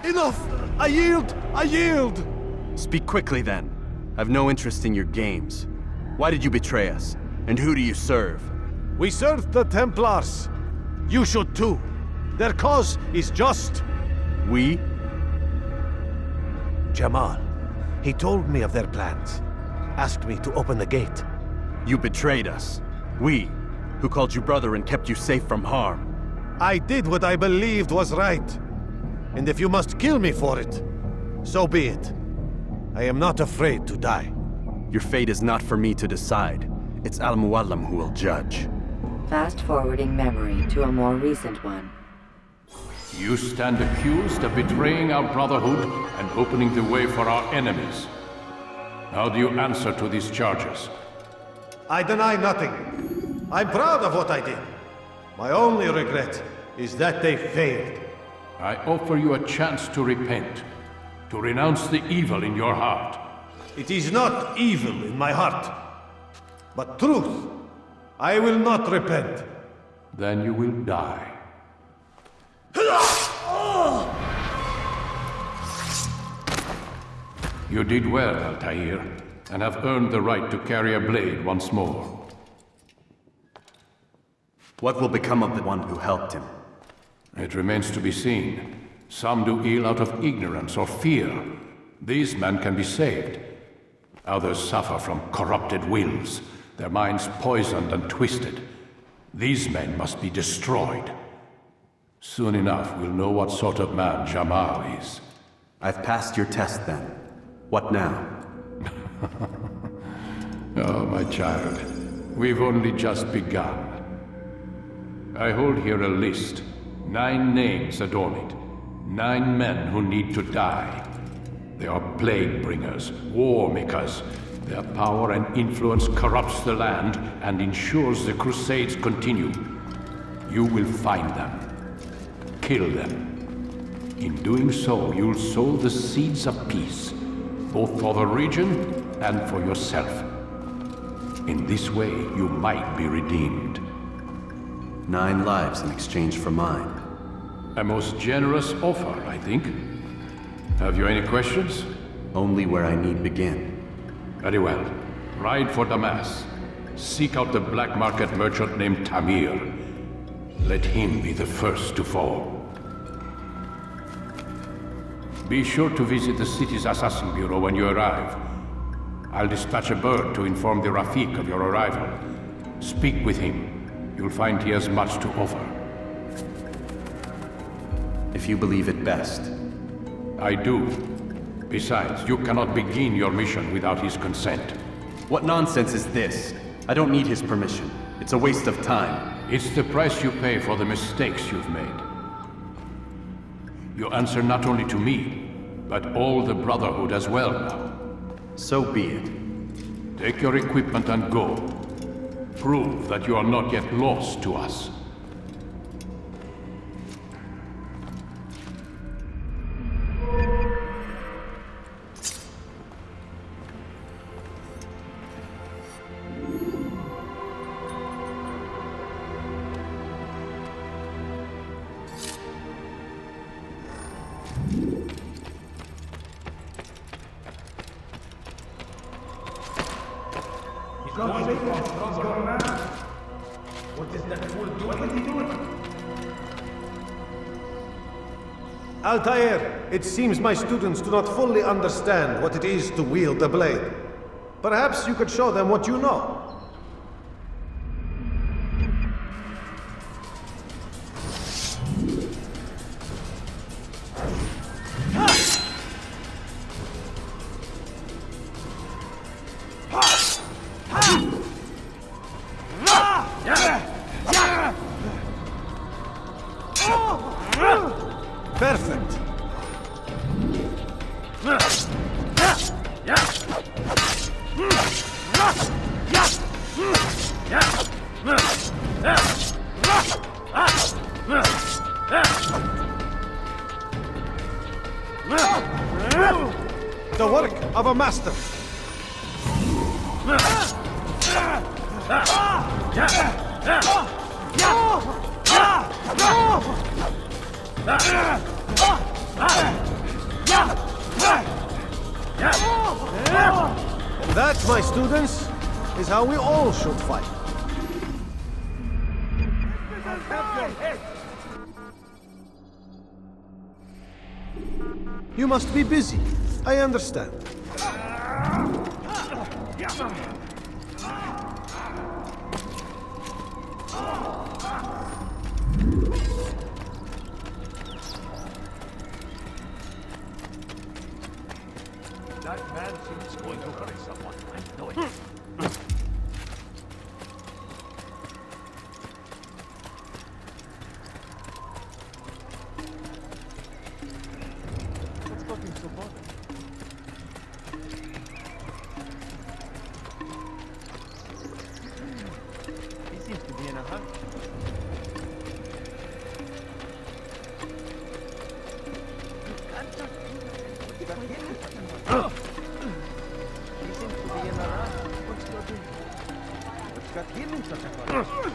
Enough! I yield! I yield! Speak quickly then. I've no interest in your games. Why did you betray us? And who do you serve? We serve the Templars. You should too. Their cause is just. We? Jamal. He told me of their plans. Asked me to open the gate. You betrayed us. We, who called you brother and kept you safe from harm. I did what I believed was right. And if you must kill me for it, so be it. I am not afraid to die. Your fate is not for me to decide. It's Al-Mualim who will judge. Fast-forwarding memory to a more recent one. You stand accused of betraying our Brotherhood and opening the way for our enemies. How do you answer to these charges? I deny nothing. I'm proud of what I did. My only regret is that they failed. I offer you a chance to repent, to renounce the evil in your heart. It is not evil in my heart, but truth. I will not repent. Then you will die. You did well, Altair, and have earned the right to carry a blade once more. What will become of the one who helped him? It remains to be seen. Some do ill out of ignorance or fear. These men can be saved. Others suffer from corrupted wills, their minds poisoned and twisted. These men must be destroyed. Soon enough, we'll know what sort of man Jamal is. I've passed your test then. What now? Oh, my child. We've only just begun. I hold here a list. 9 names adorn it. 9 men who need to die. They are plague bringers, war makers. Their power and influence corrupts the land and ensures the Crusades continue. You will find them. Kill them. In doing so, you'll sow the seeds of peace, both for the region and for yourself. In this way, you might be redeemed. 9 lives in exchange for mine. A most generous offer, I think. Have you any questions? Only where I need begin. Very well. Ride for Damas. Seek out the black market merchant named Tamir. Let him be the first to fall. Be sure to visit the city's assassin bureau when you arrive. I'll dispatch a bird to inform the Rafik of your arrival. Speak with him. You'll find he has much to offer. If you believe it best. I do. Besides, you cannot begin your mission without his consent. What nonsense is this? I don't need his permission. It's a waste of time. It's the price you pay for the mistakes you've made. You answer not only to me, but all the Brotherhood as well now. So be it. Take your equipment and go. Prove that you are not yet lost to us. What is that fool doing? What is he doing? Altair, it seems my students do not fully understand what it is to wield a blade. Perhaps you could show them what you know. Perfect. The work of a master. That, my students, is how we all should fight. You must be busy. I understand. That man seems going to hurt someone. I know it. What's fucking so bothered? He seems to be in a hurry. He seems to be in a rush. What's got him in such a hurry?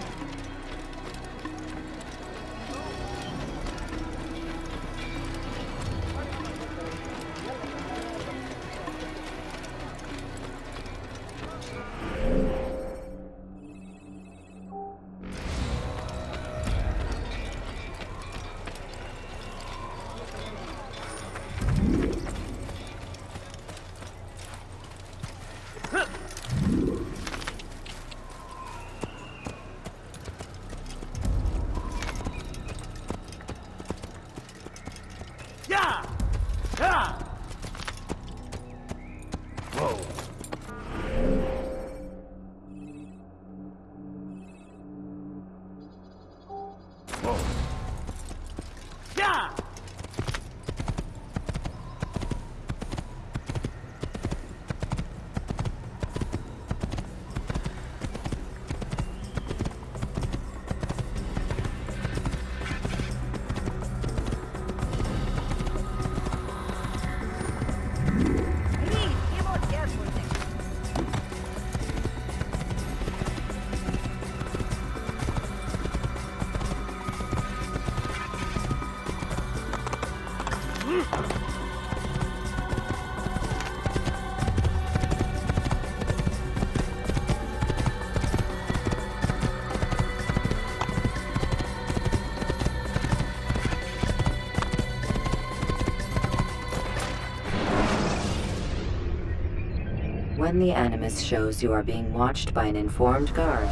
When the Animus shows you are being watched by an informed guard,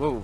Whoa.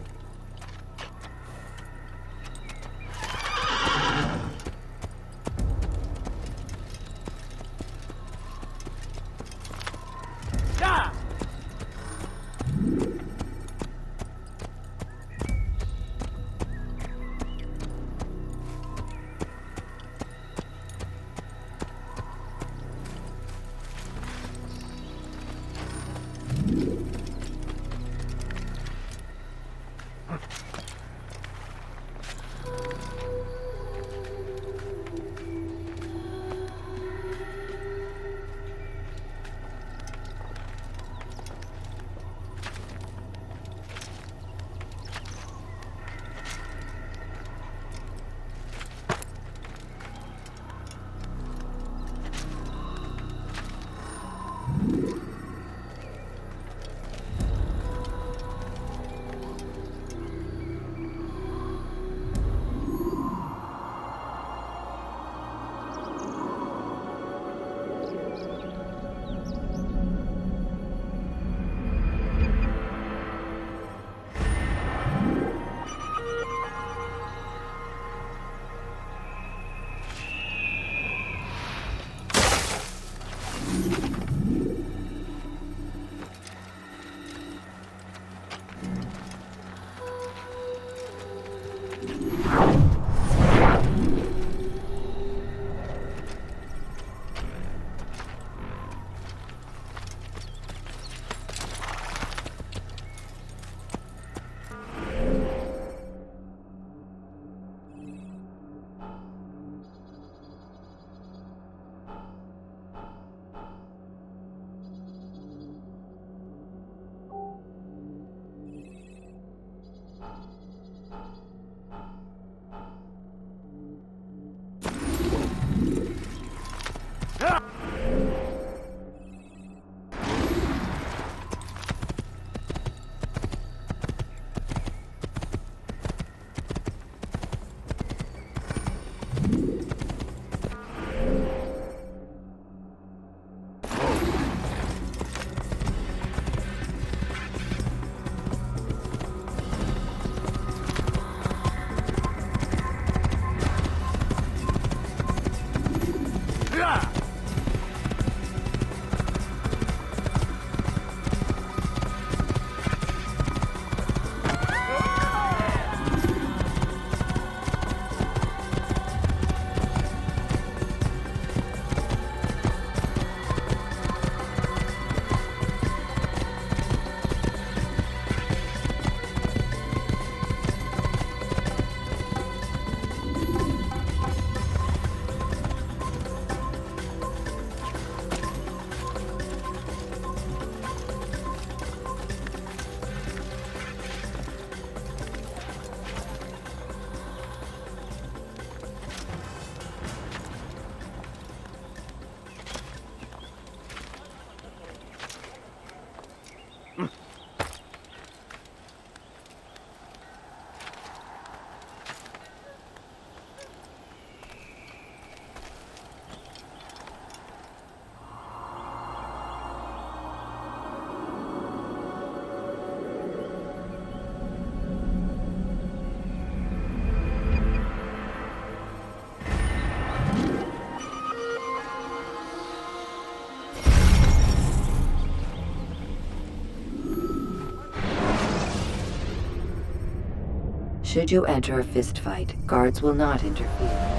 Should you enter a fistfight, guards will not interfere.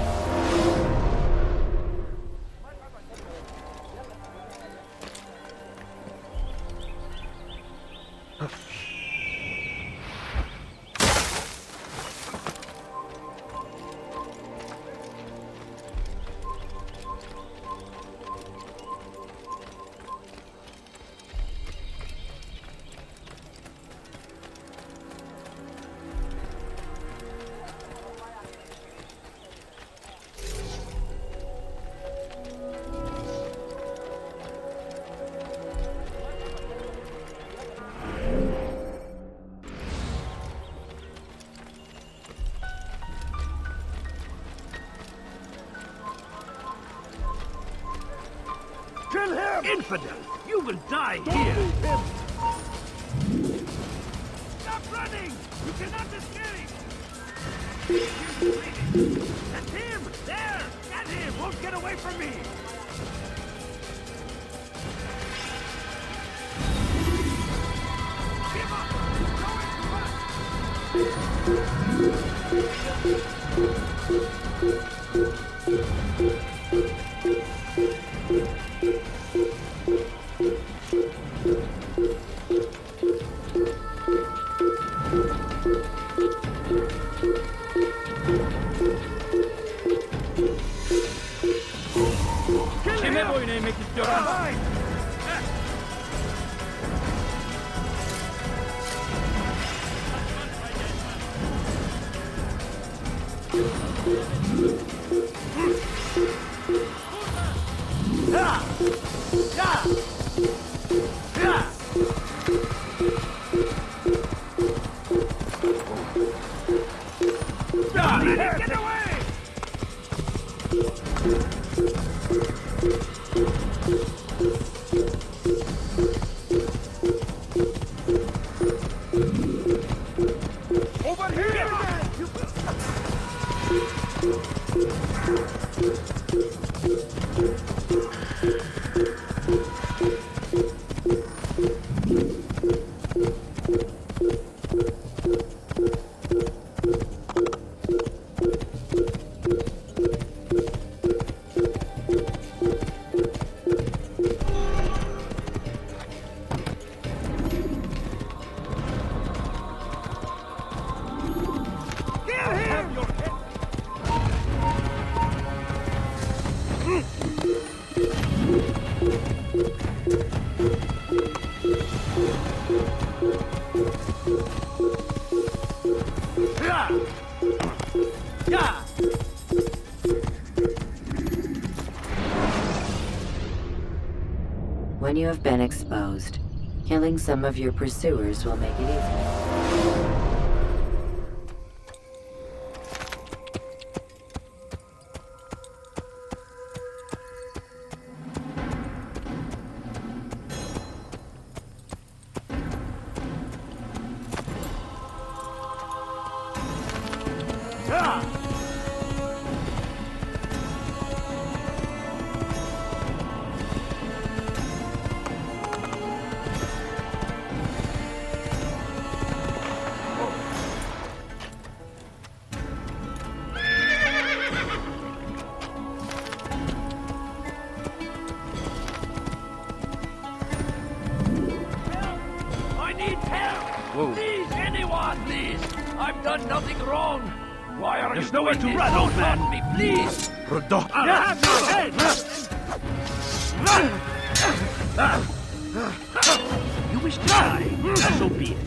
Kill him! Infidel! You will die here! Move him! Stop running! You cannot escape! That's him! There! Get him! Won't get away from me! Give up! Get away! Over here! When you have been exposed, killing some of your pursuers will make it easier. Please, anyone, please! I've done nothing wrong! Why are you nowhere to run, old man? Me, please! Rodok! You have no head! You wish to die? So be it.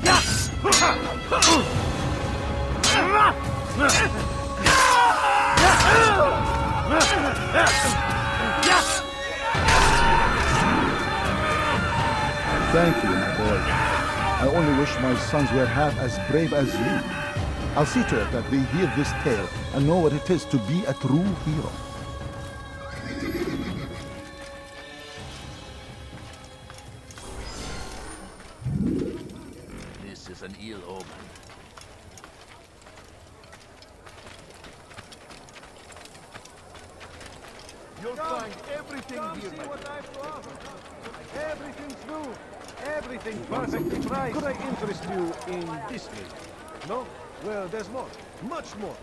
Thank you, my boy. I only wish my sons were half as brave as you. I'll see to it that they hear this tale and know what it is to be a true hero. This is an ill omen. You'll find everything here, my friend. Everything's new. Everything perfectly priced. Could I interest you in this lady? No? Well, there's more. Much more.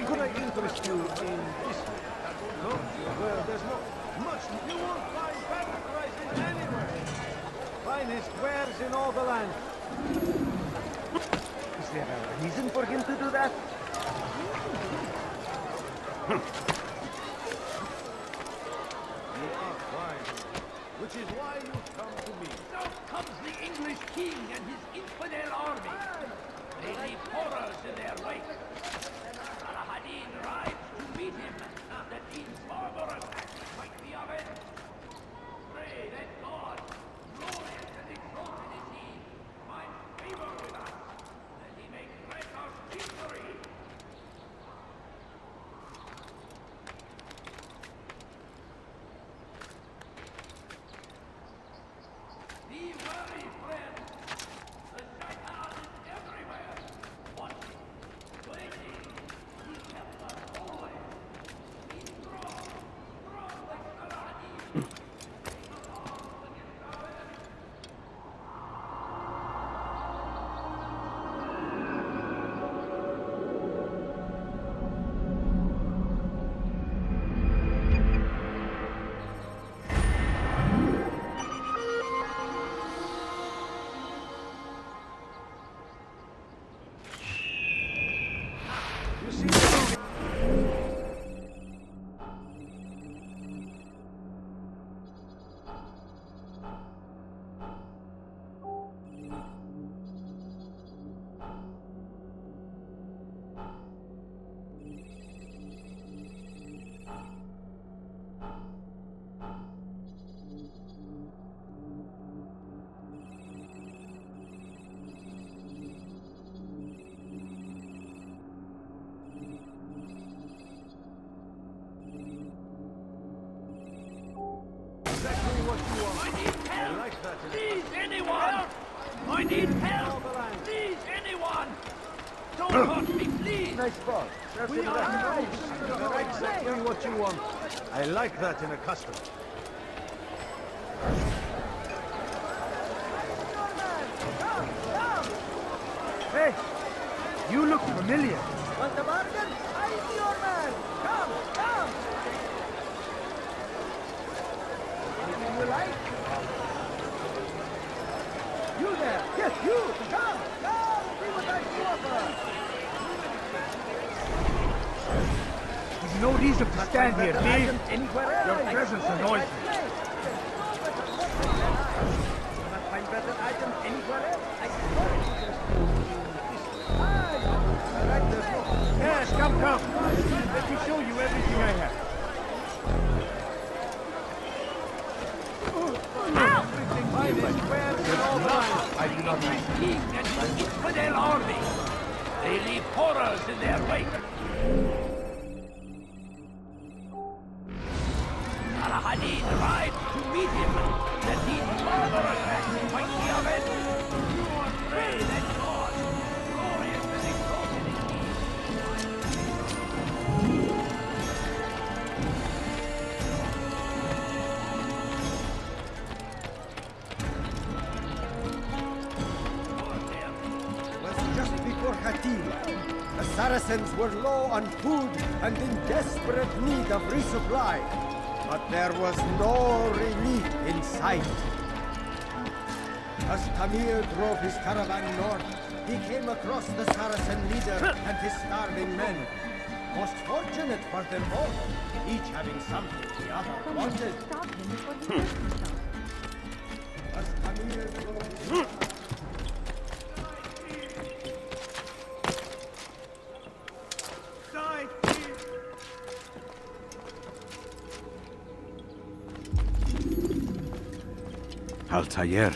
Could I interest you in this? No? Well, there's no much. You won't find better prices anywhere. Finest wares in all the land. Is there a reason for him to do that? You are wise, which is why you come to me. Now comes the English king and his infidel army. They leave horrors in their wake. Saladin rides to meet him. The king's barbarous acts might be avenged. Pray that God, glorious and exalted is he, find favor with us, that he may grant us victory. Be wary, friend. The shaitan is everywhere. Watching, waiting. He kept us always. Be strong. Strong like Saladin. Exactly what you want. I need help! I like that. Please, anyone! I need help! Please, anyone! Don't hurt me, please! Nice ball. We are right. Exactly what you want. I like that in a customer. Hey, you look familiar. Want a bargain? I'm your man! Come, come! Anything you like? You there! Yes, you! Come! Come! See what I can offer! There's no reason to stand here, Dave. Anywhere Your else? presence annoys me. Cannot find better items anywhere else. I Yes, come, come. Let me show you everything I have. I do not like king and his infidel army. They leave horrors in their wake. Saladin rides to meet him. That these barbarous acts might be avenged. Pray that God, glorious and exalted is he. was just before Hatila. The Saracens were low on food and in desperate need of resupply. But there was no relief in sight. As Tamir drove his caravan north, he came across the Saracen leader and his starving men. Most fortunate for them both, each having something the other wanted. As Tamir drove... Altair,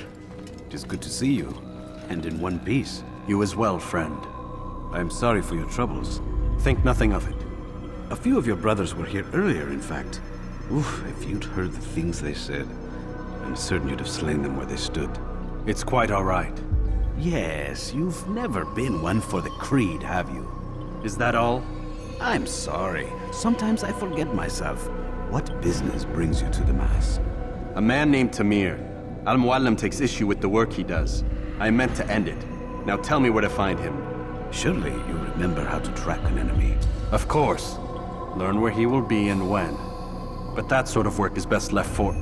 it is good to see you, and in one piece. You as well, friend. I am sorry for your troubles. Think nothing of it. A few of your brothers were here earlier, in fact. Oof, if you'd heard the things they said, I'm certain you'd have slain them where they stood. It's quite all right. Yes, you've never been one for the creed, have you? Is that all? I'm sorry. Sometimes I forget myself. What business brings you to the Mass? A man named Tamir. Al-Mualim takes issue with the work he does. I meant to end it. Now tell me where to find him. Surely you remember how to track an enemy. Of course. Learn where he will be and when. But that sort of work is best left for...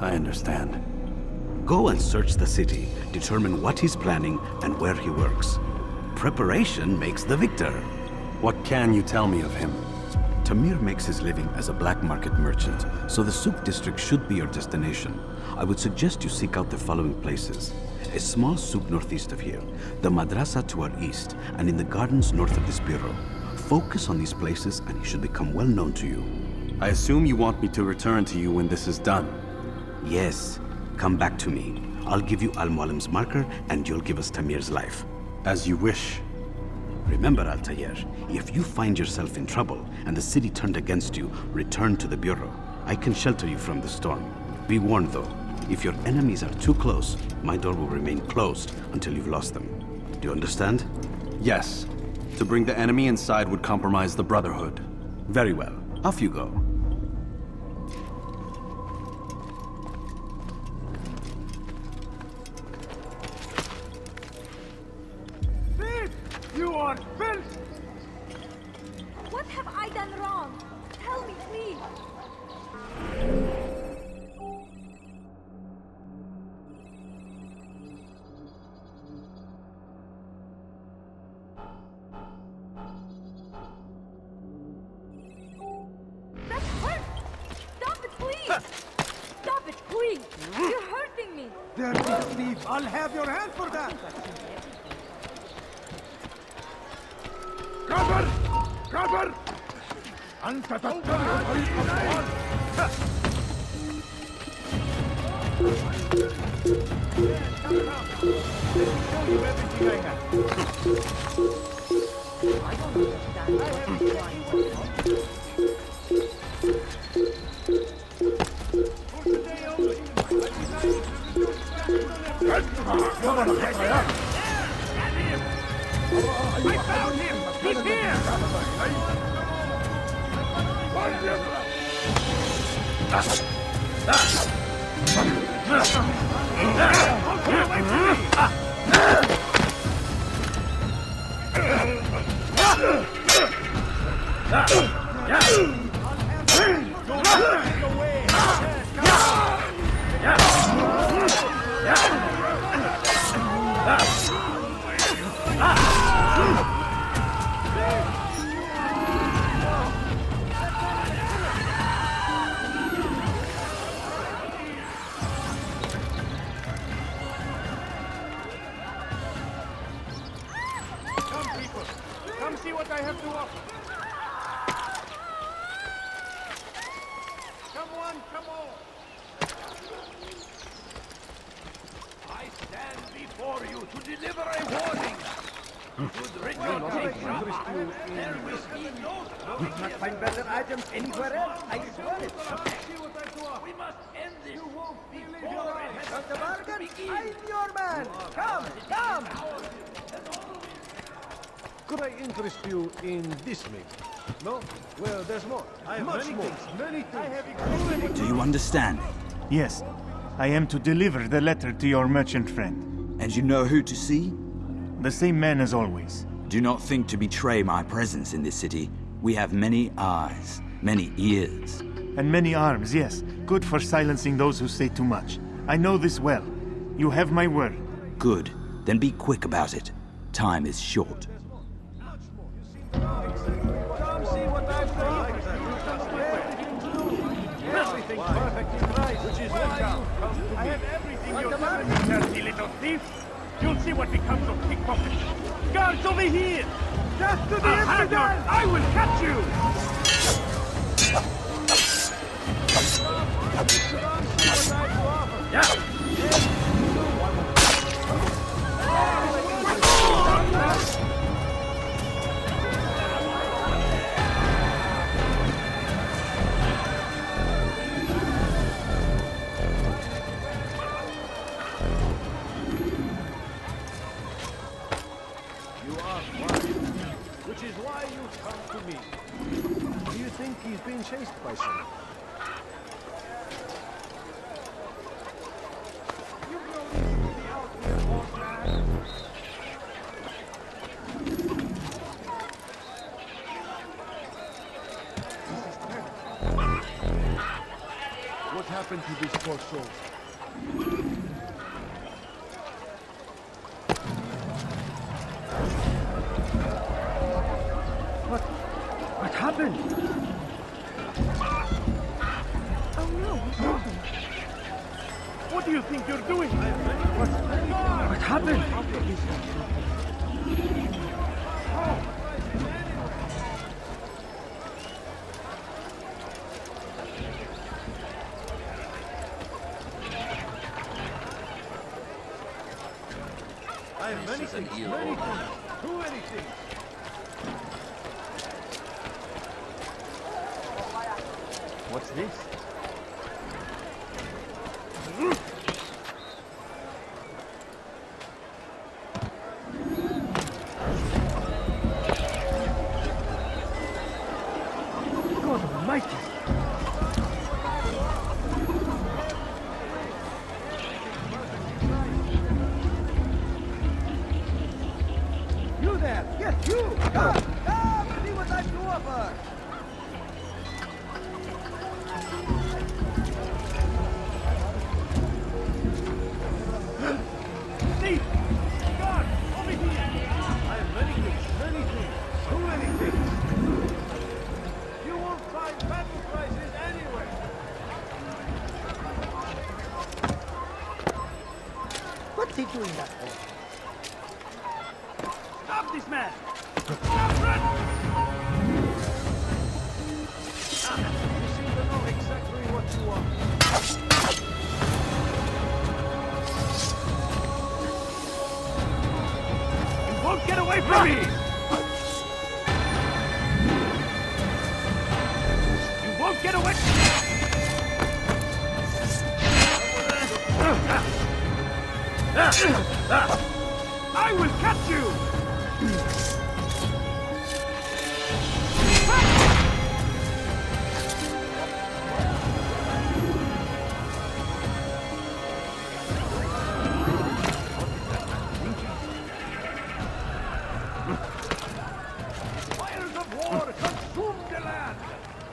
I understand. Go and search the city. Determine what he's planning and where he works. Preparation makes the victor. What can you tell me of him? Tamir makes his living as a black market merchant, so the Souk district should be your destination. I would suggest you seek out the following places. A small souk northeast of here, the madrasa to our east, and in the gardens north of this bureau. Focus on these places and he should become well known to you. I assume you want me to return to you when this is done. Yes. Come back to me. I'll give you Al-Mualim's marker and you'll give us Tamir's life. As you wish. Remember, Altair, if you find yourself in trouble and the city turned against you, return to the Bureau. I can shelter you from the storm. Be warned, though. If your enemies are too close, my door will remain closed until you've lost them. Do you understand? Yes. To bring the enemy inside would compromise the Brotherhood. Very well. Off you go. You are filth! What have I done wrong? Tell me, please! That hurts! Stop it, please! Stop it, please! You're hurting me! Dirty thief! I'll have your hand for that! Cover! Cover! أنت تتبع طريق الأطفال! I found him! He's here! Come see what I have to offer. Come on, come on. I stand before you to deliver a warning. Should Richard take there will be no You can't find better items anywhere else, I swear it. We must end this before it has Got the bargain? I'm your man. Come, come. Could I interest you in this maybe? No? Well, there's more. I have much more. Many things. Do you understand? Yes. I am to deliver the letter to your merchant friend. And you know who to see? The same man as always. Do not think to betray my presence in this city. We have many eyes, many ears. And many arms, yes. Good for silencing those who say too much. I know this well. You have my word. Good. Then be quick about it. Time is short. Everything's perfectly right, which is why I have everything you're demanding, dirty little thief. You'll see what becomes of pickpockets. Guards over here! Death to the infidel! I will catch you! Yeah! Which is why you come to me. Do you think he's being chased by someone? What happened to these poor souls? What happened? Oh no, what happened? What do you think you're doing? What happened? I have many things, too many things. What's this? God almighty! You there! Yes, you! Come! Come! See what I've to offer! Thief! Guard! Over here! I have many things, too many things. You won't find battle prices anywhere. What's he doing that for? Stop this man! Stop, run! You seem to know exactly what you want. You won't get away from me! You won't get away! I will catch you! Fires of war consume the land,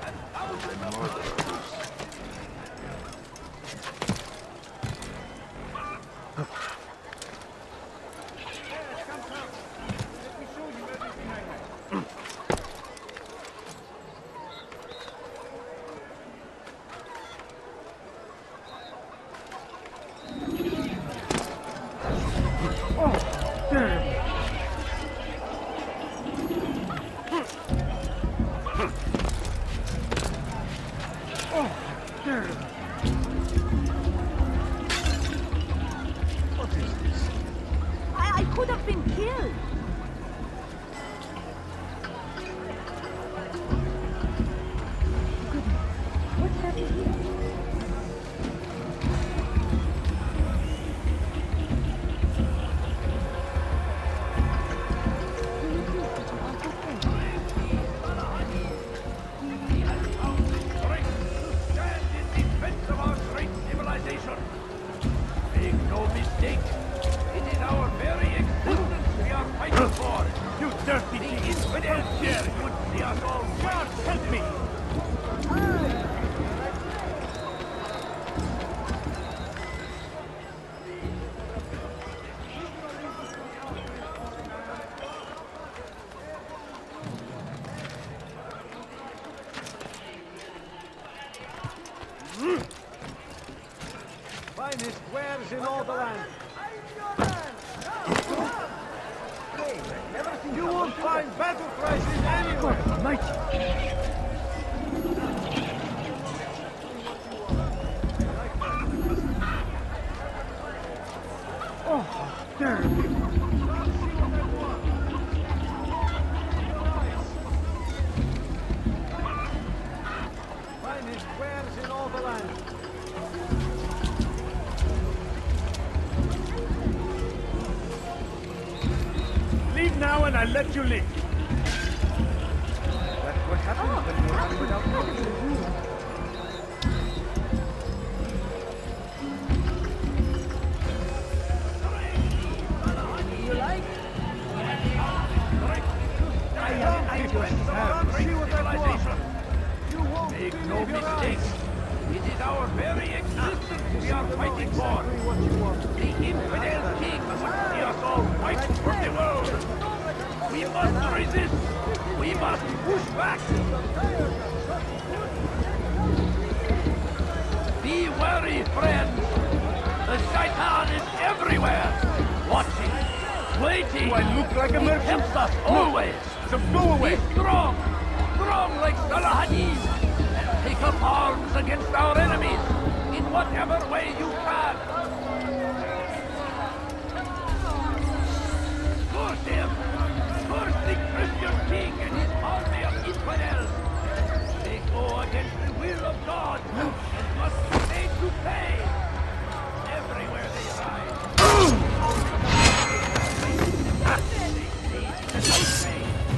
and thousands of dirty thing! The infidels here would see us all! God, help me! Finest wares in all the land. You won't find better prices anywhere. Oh, terrible. Finest wares in all the land. Leave now and I'll let you live. That's what happens when you run without notice. You like? See what I want. You won't Make no mistake. It is our very existence we are fighting for. The infidel king would see us all fight for the world. We must resist. We must push back. Be wary, friends. The Shaitan is everywhere. Watching, waiting. Do I look like a merchant? He helps us always. So go away. Be strong. Strong like Salah Hadid. And take up arms against our enemies in whatever way you can. Curse him! Curse the Christian king and his army of infidels! They go against the will of God and must be made to pay everywhere they rise.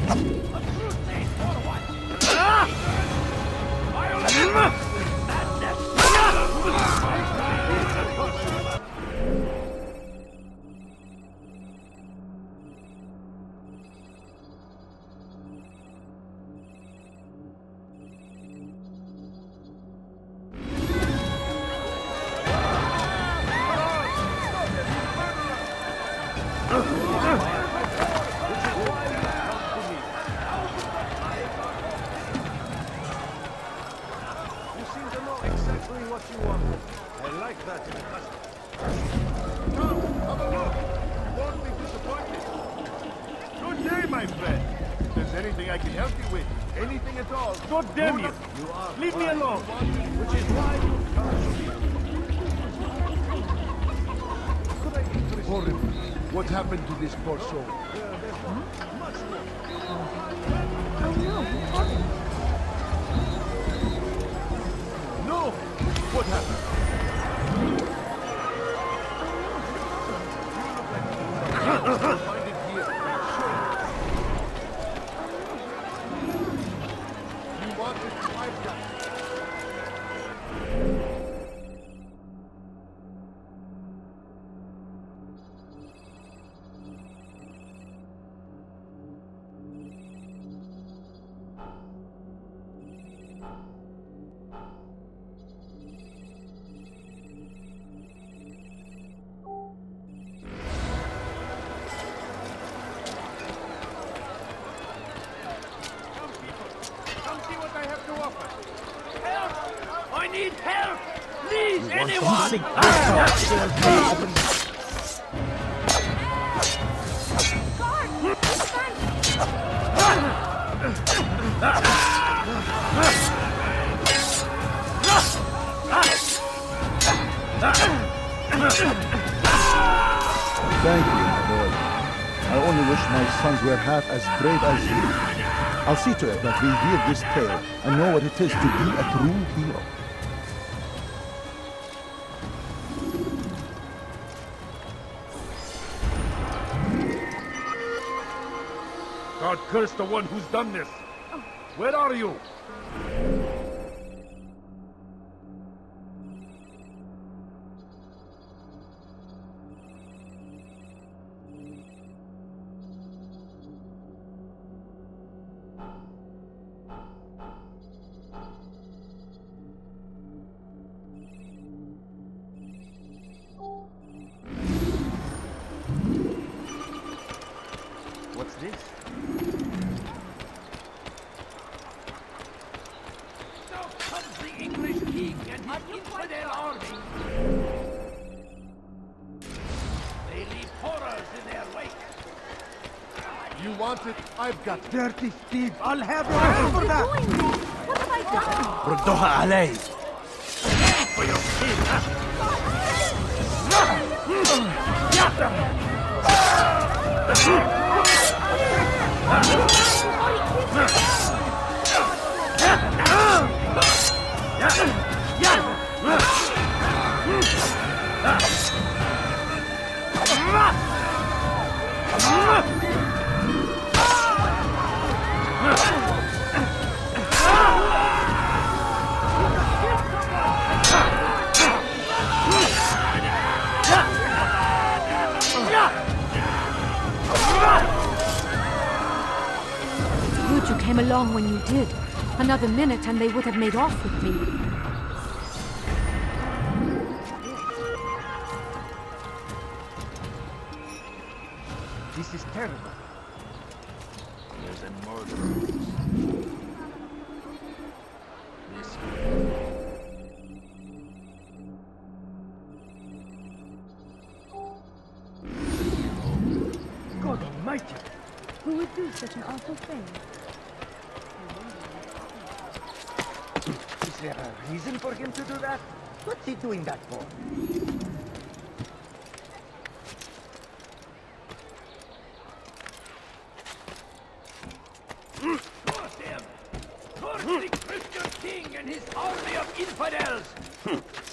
A crusade for what? Violence! You seem to know exactly what you want. I like that in a customer. Come, have a look. You won't be disappointed. Good day, my friend. If there's anything I can help you with, anything at all. God damn you! Leave me alone. Which is why you come to me. Could I interest you? Horrible. What happened to this poor soul? Much more. No! What happened? Find it here. You wanted to wipe that. Come see what I have to offer. Help! I need help! Please, anyone! Thank you, my boy. I only wish my sons were half as brave as you. I'll see to it that we hear this tale and know what it is to be a true hero. God curse the one who's done this. Where are you? Now comes the English king and his infidel army. They leave horrors in their wake. You want it? I've got dirty Steve. I'll have your hand for that. What have I done? ردوها علي. For your king, Good you came along when you did. Another minute and they would have made off with me. This is terrible. There's a murder. This God Almighty! Who would do such an awful thing? Is there a reason for him to do that? What's he doing that for? curse him! Curse the Christian king and his army of infidels!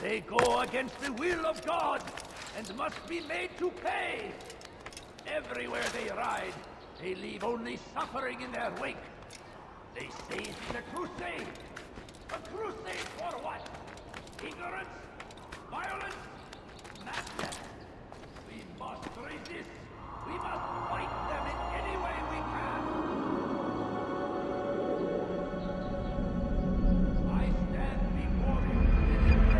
They go against the will of God and must be made to pay! Everywhere they ride, they leave only suffering in their wake. They say it is a crusade. A crusade for what? Ignorance? Violence? Madness? We must resist. We must fight them in any way we can. I stand before you in the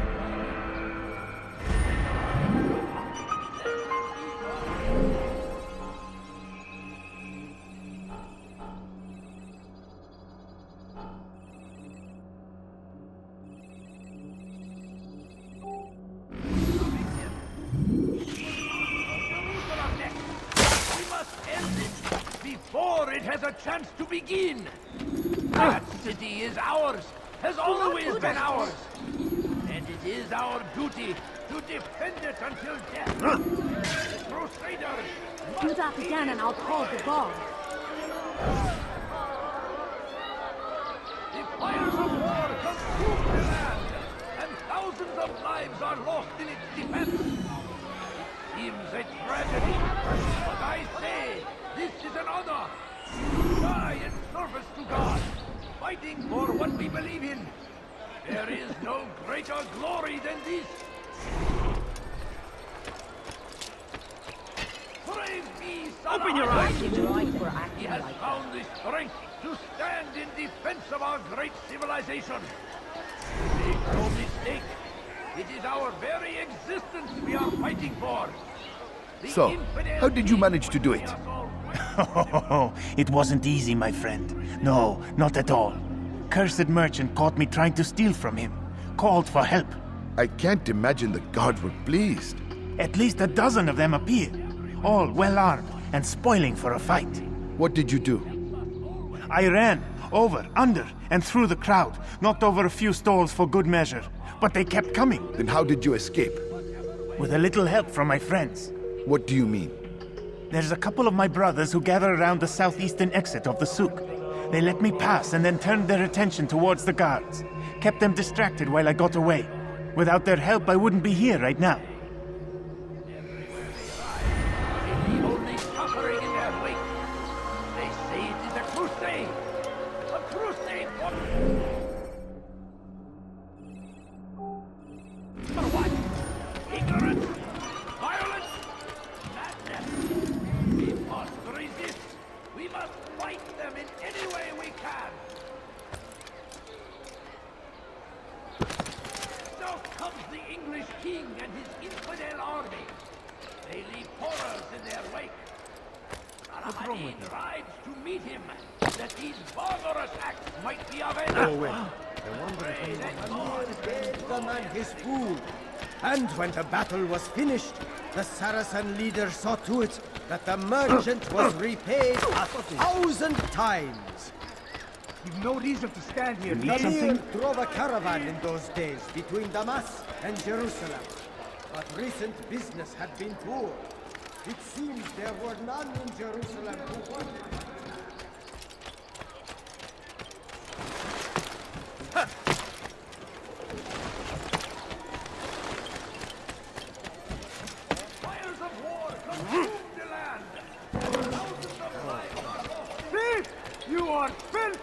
before it has a chance to begin. That city is ours, has always been ours. And it is our duty to defend it until death. The Crusaders Do that again and I'll call the guard. The fires of war consume the land, and thousands of lives are lost in its defense. It seems a tragedy, but I say this is an honor. Die in service to God, fighting for what we believe in. There is no greater glory than this. Praise be, son Open of your Adam. eyes, you like we're He acting has like found the strength to stand in defense of our great civilization. Make no mistake, it is our very existence we are fighting for. The So, infidel how did you manage to do it? It wasn't easy, my friend. No, not at all. Cursed merchant caught me trying to steal from him. Called for help. I can't imagine the guards were pleased. At least a dozen of them appeared. All well armed and spoiling for a fight. What did you do? I ran over, under, and through the crowd. Knocked over a few stalls for good measure. But they kept coming. Then how did you escape? With a little help from my friends. What do you mean? There's a couple of my brothers who gather around the southeastern exit of the souk. They let me pass and then turned their attention towards the guards. Kept them distracted while I got away. Without their help, I wouldn't be here right now. They leave only suffering in their wake. They say it is a crusade. A crusade for what? Ignorance? Violence? Madness? We must resist. We must fight them in any way we can. Now comes the English king and his infidel army. They leave horrors in their wake. Al-Hadid rides to meet him, that these barbarous acts might be avenged. Oh, wait. I wonder if Amir gave the man his food. And when the battle was finished, the Saracen leader saw to it that the merchant was repaid 1,000 times. You've no reason to stand here. Amir drove a caravan in those days between Damas and Jerusalem. But recent business had been poor. It seems there were none in Jerusalem who wanted. Fires of war consumed the land. Thousands of lives are lost. Thief! You are filth!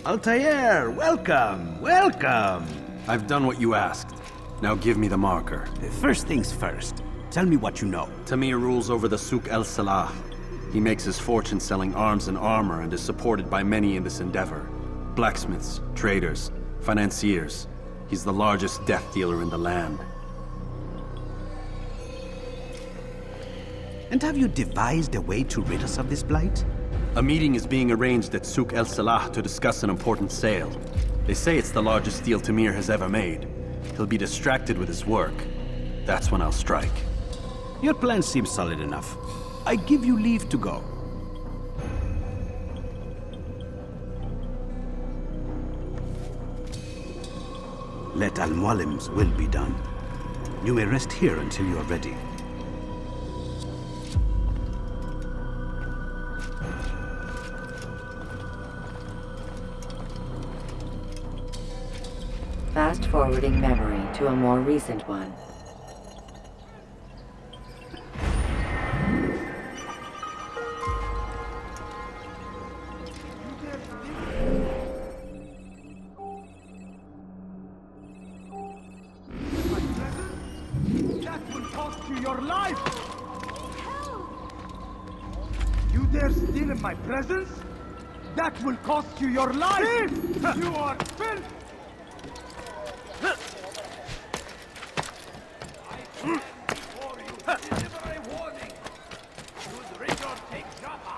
Altair, welcome, welcome! I've done what you asked. Now give me the marker. First things first. Tell me what you know. Tamir rules over the Souk El Salah. He makes his fortune selling arms and armor and is supported by many in this endeavor. Blacksmiths, traders, financiers. He's the largest death dealer in the land. And have you devised a way to rid us of this blight? A meeting is being arranged at Souk El Salah to discuss an important sale. They say it's the largest deal Tamir has ever made. He'll be distracted with his work. That's when I'll strike. Your plan seems solid enough. I give you leave to go. Let Al-Mualim's will be done. You may rest here until you're ready. Fast-forwarding memory to a more recent one. That will cost you your life! You dare steal in my presence? That will cost you your life! You are filth! Before you deliver a warning, should Richard take Jaffa,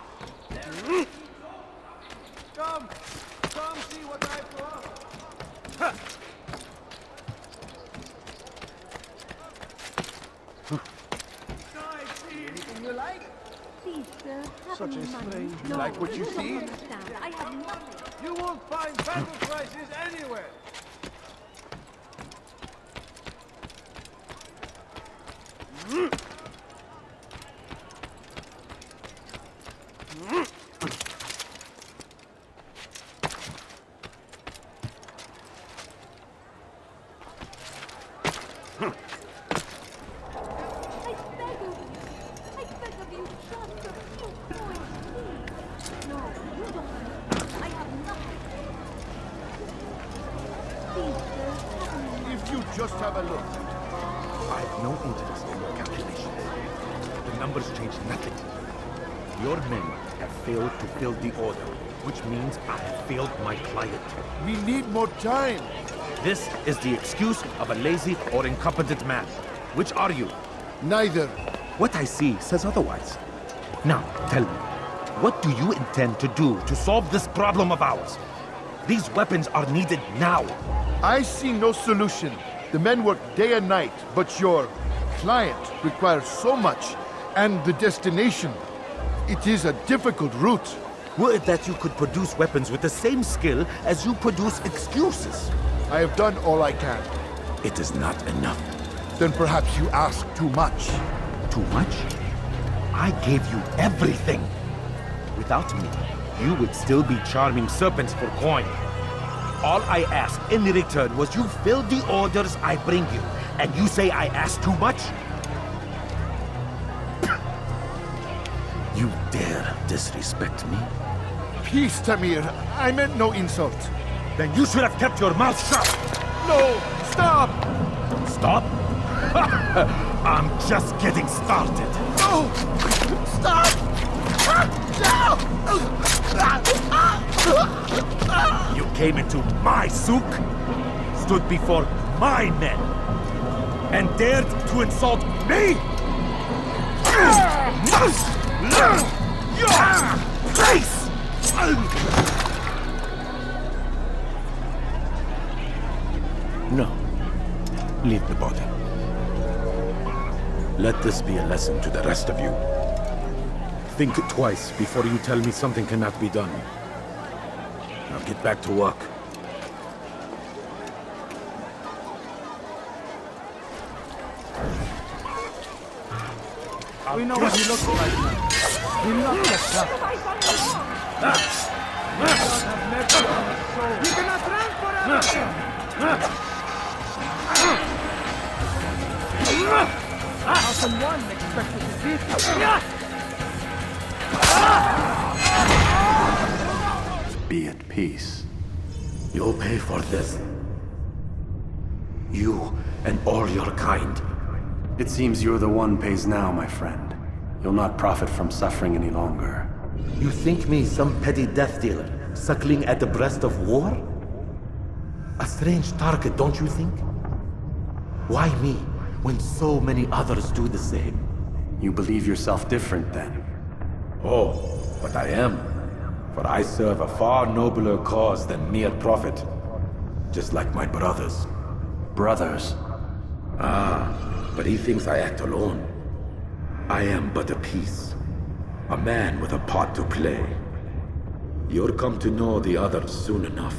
Come see what I have to offer. Anything you like? Please, sir, have Such a any money. strange... No, Like what you don't see? understand. I have nothing. You won't find battle prices anywhere. If you just have a look. I have no interest in your calculation. The numbers change nothing. Your men have failed to fill the order, which means I have failed my client. We need more time. This is the excuse of a lazy or incompetent man. Which are you? Neither. What I see says otherwise. Now, tell me, what do you intend to do to solve this problem of ours? These weapons are needed now. I see no solution. The men work day and night, but your client requires so much, and the destination. It is a difficult route. Were it that you could produce weapons with the same skill as you produce excuses? I have done all I can. It is not enough. Then perhaps you ask too much. Too much? I gave you everything. Without me, you would still be charming serpents for coin. All I ask in return was you fill the orders I bring you, and you say I ask too much? You dare disrespect me? Peace, Tamir. I meant no insult. Then you should have kept your mouth shut! No! Stop! Stop? I'm just getting started. No! Stop! You came into my souk, stood before my men, and dared to insult me? Your place! No. Leave the body. Let this be a lesson to the rest of you. Think twice before you tell me something cannot be done. Now get back to work. We know what he looks like now. He knocked us up. You cannot run forever! How can one expect to defeat you? Be at peace. You'll pay for this. You and all your kind. It seems you're the one pays now, my friend. You'll not profit from suffering any longer. You think me some petty death dealer, suckling at the breast of war? A strange target, don't you think? Why me, when so many others do the same? You believe yourself different, then? Oh, but I am. For I serve a far nobler cause than mere profit. Just like my brothers. Brothers? Ah, but he thinks I act alone. I am but a piece. A man with a part to play. You'll come to know the others soon enough.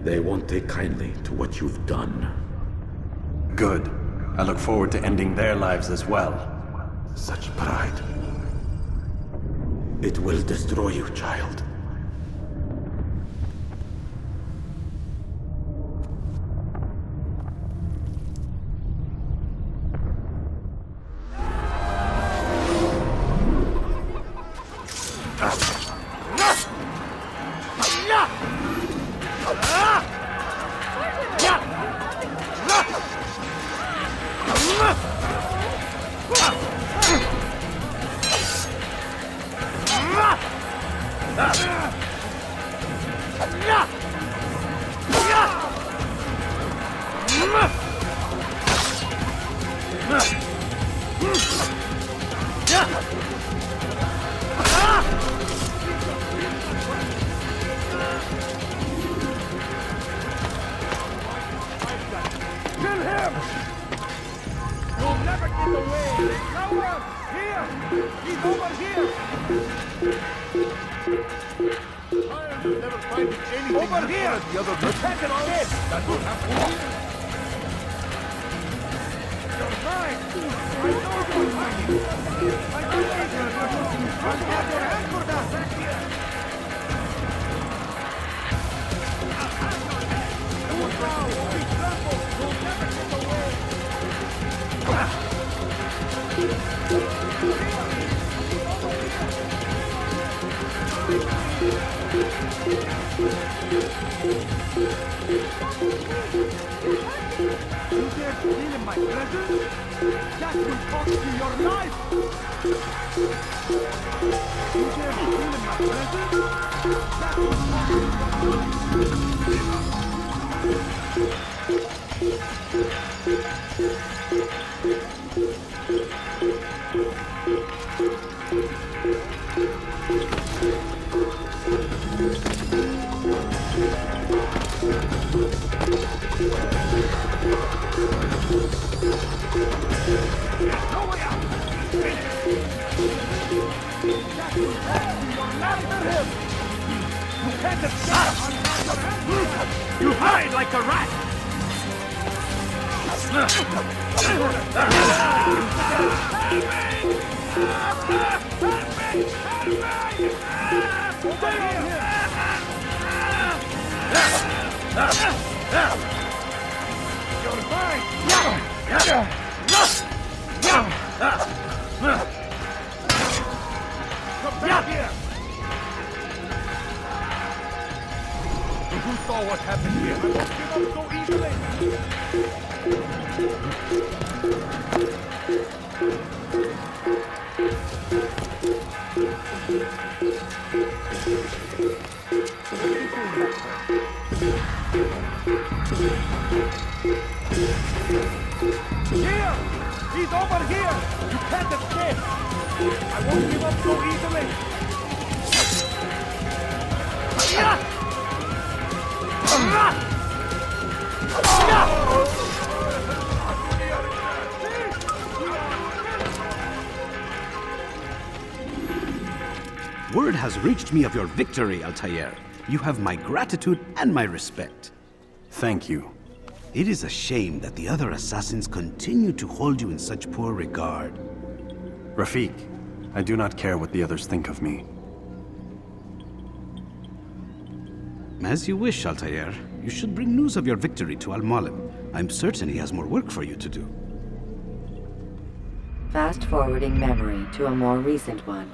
They won't take kindly to what you've done. Good. I look forward to ending their lives as well. Such pride. It will destroy you, child. You hide like a rat! You're mine! Come back here! Who saw what happened here? I won't give up so easily! Here! He's over here! You can't escape! I won't give up so easily! Word has reached me of your victory, Altair. You have my gratitude and my respect. Thank you. It is a shame that the other assassins continue to hold you in such poor regard. Rafik, I do not care what the others think of me. As you wish, Altair. You should bring news of your victory to Al-Mualim. I'm certain he has more work for you to do. Fast-forwarding memory to a more recent one.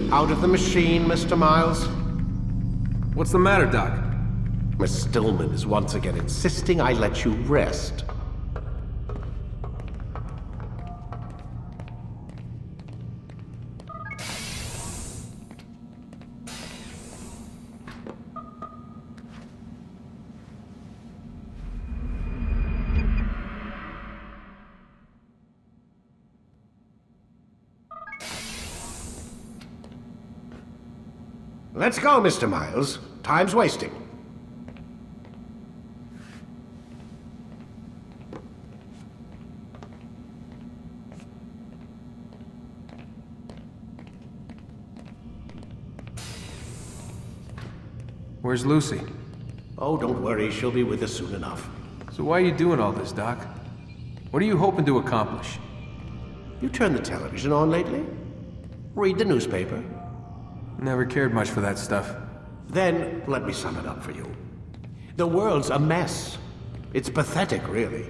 Out of the machine, Mr. Miles. What's the matter, Doc? Miss Stillman is once again insisting I let you rest. Let's go, Mr. Miles. Time's wasting. Where's Lucy? Oh, don't worry. She'll be with us soon enough. So why are you doing all this, Doc? What are you hoping to accomplish? You turned the television on lately? Read the newspaper? Never cared much for that stuff. Then, let me sum it up for you. The world's a mess. It's pathetic, really.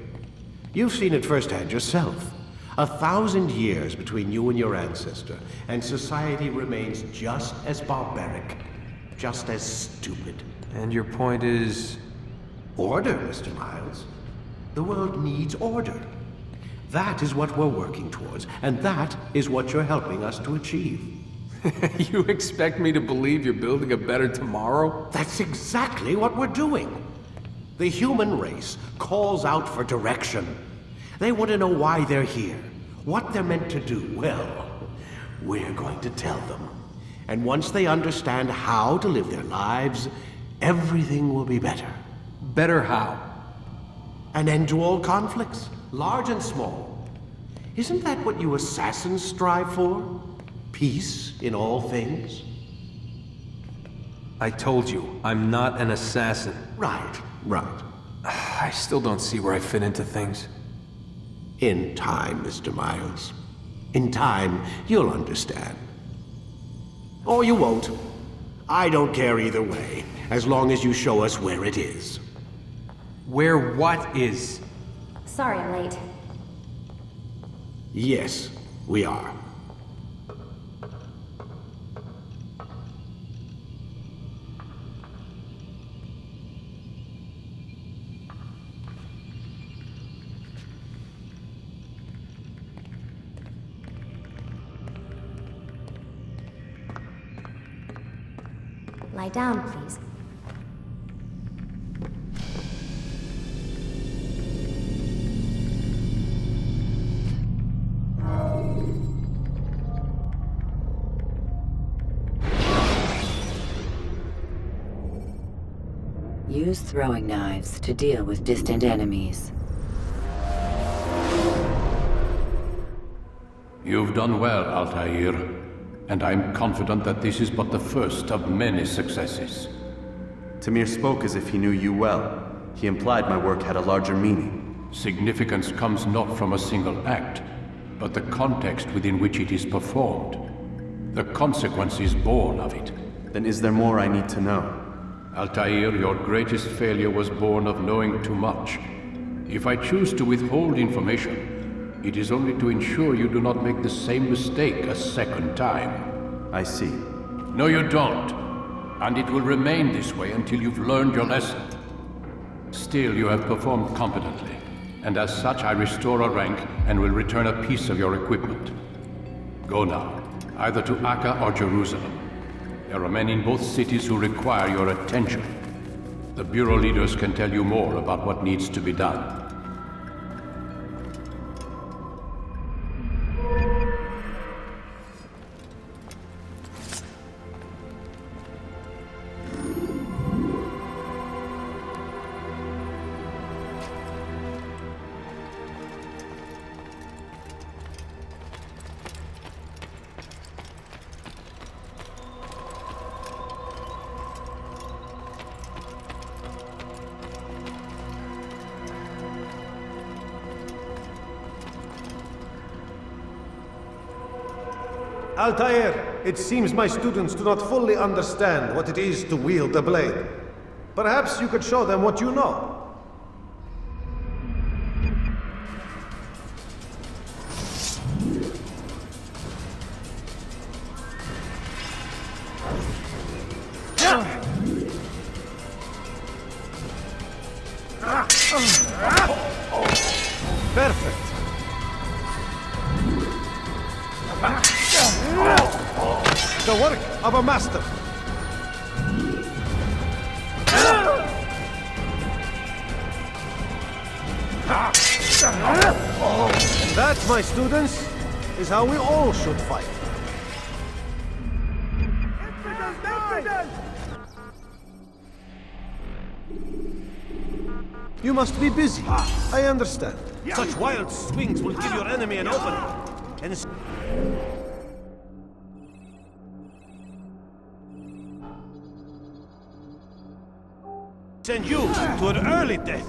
You've seen it firsthand yourself. 1,000 years between you and your ancestor, and society remains just as barbaric, just as stupid. And your point is? Order, Mr. Miles. The world needs order. That is what we're working towards, and that is what you're helping us to achieve. You expect me to believe you're building a better tomorrow? That's exactly what we're doing. The human race calls out for direction. They want to know why they're here, what they're meant to do. Well, we're going to tell them. And once they understand how to live their lives, everything will be better. Better how? An end to all conflicts, large and small. Isn't that what you assassins strive for? Peace in all things? I told you, I'm not an assassin. Right. I still don't see where I fit into things. In time, Mr. Miles. In time, you'll understand. Or you won't. I don't care either way, as long as you show us where it is. Where what is? Sorry I'm late. Yes, we are. Lie down, please. Use throwing knives to deal with distant enemies. You've done well, Altair, and I'm confident that this is but the first of many successes. Tamir spoke as if he knew you well. He implied my work had a larger meaning. Significance comes not from a single act, but the context within which it is performed. The consequences born of it. Then is there more I need to know? Altair, your greatest failure was born of knowing too much. If I choose to withhold information, it is only to ensure you do not make the same mistake a second time. I see. No, you don't. And it will remain this way until you've learned your lesson. Still, you have performed competently, and as such I restore a rank and will return a piece of your equipment. Go now, either to Akka or Jerusalem. There are men in both cities who require your attention. The Bureau leaders can tell you more about what needs to be done. Altair, it seems my students do not fully understand what it is to wield the blade. Perhaps you could show them what you know. Perfect. The work of a master. And that, my students, is how we all should fight. You must be busy. I understand. Such wild swings will give your enemy an opening. And send you to an early death.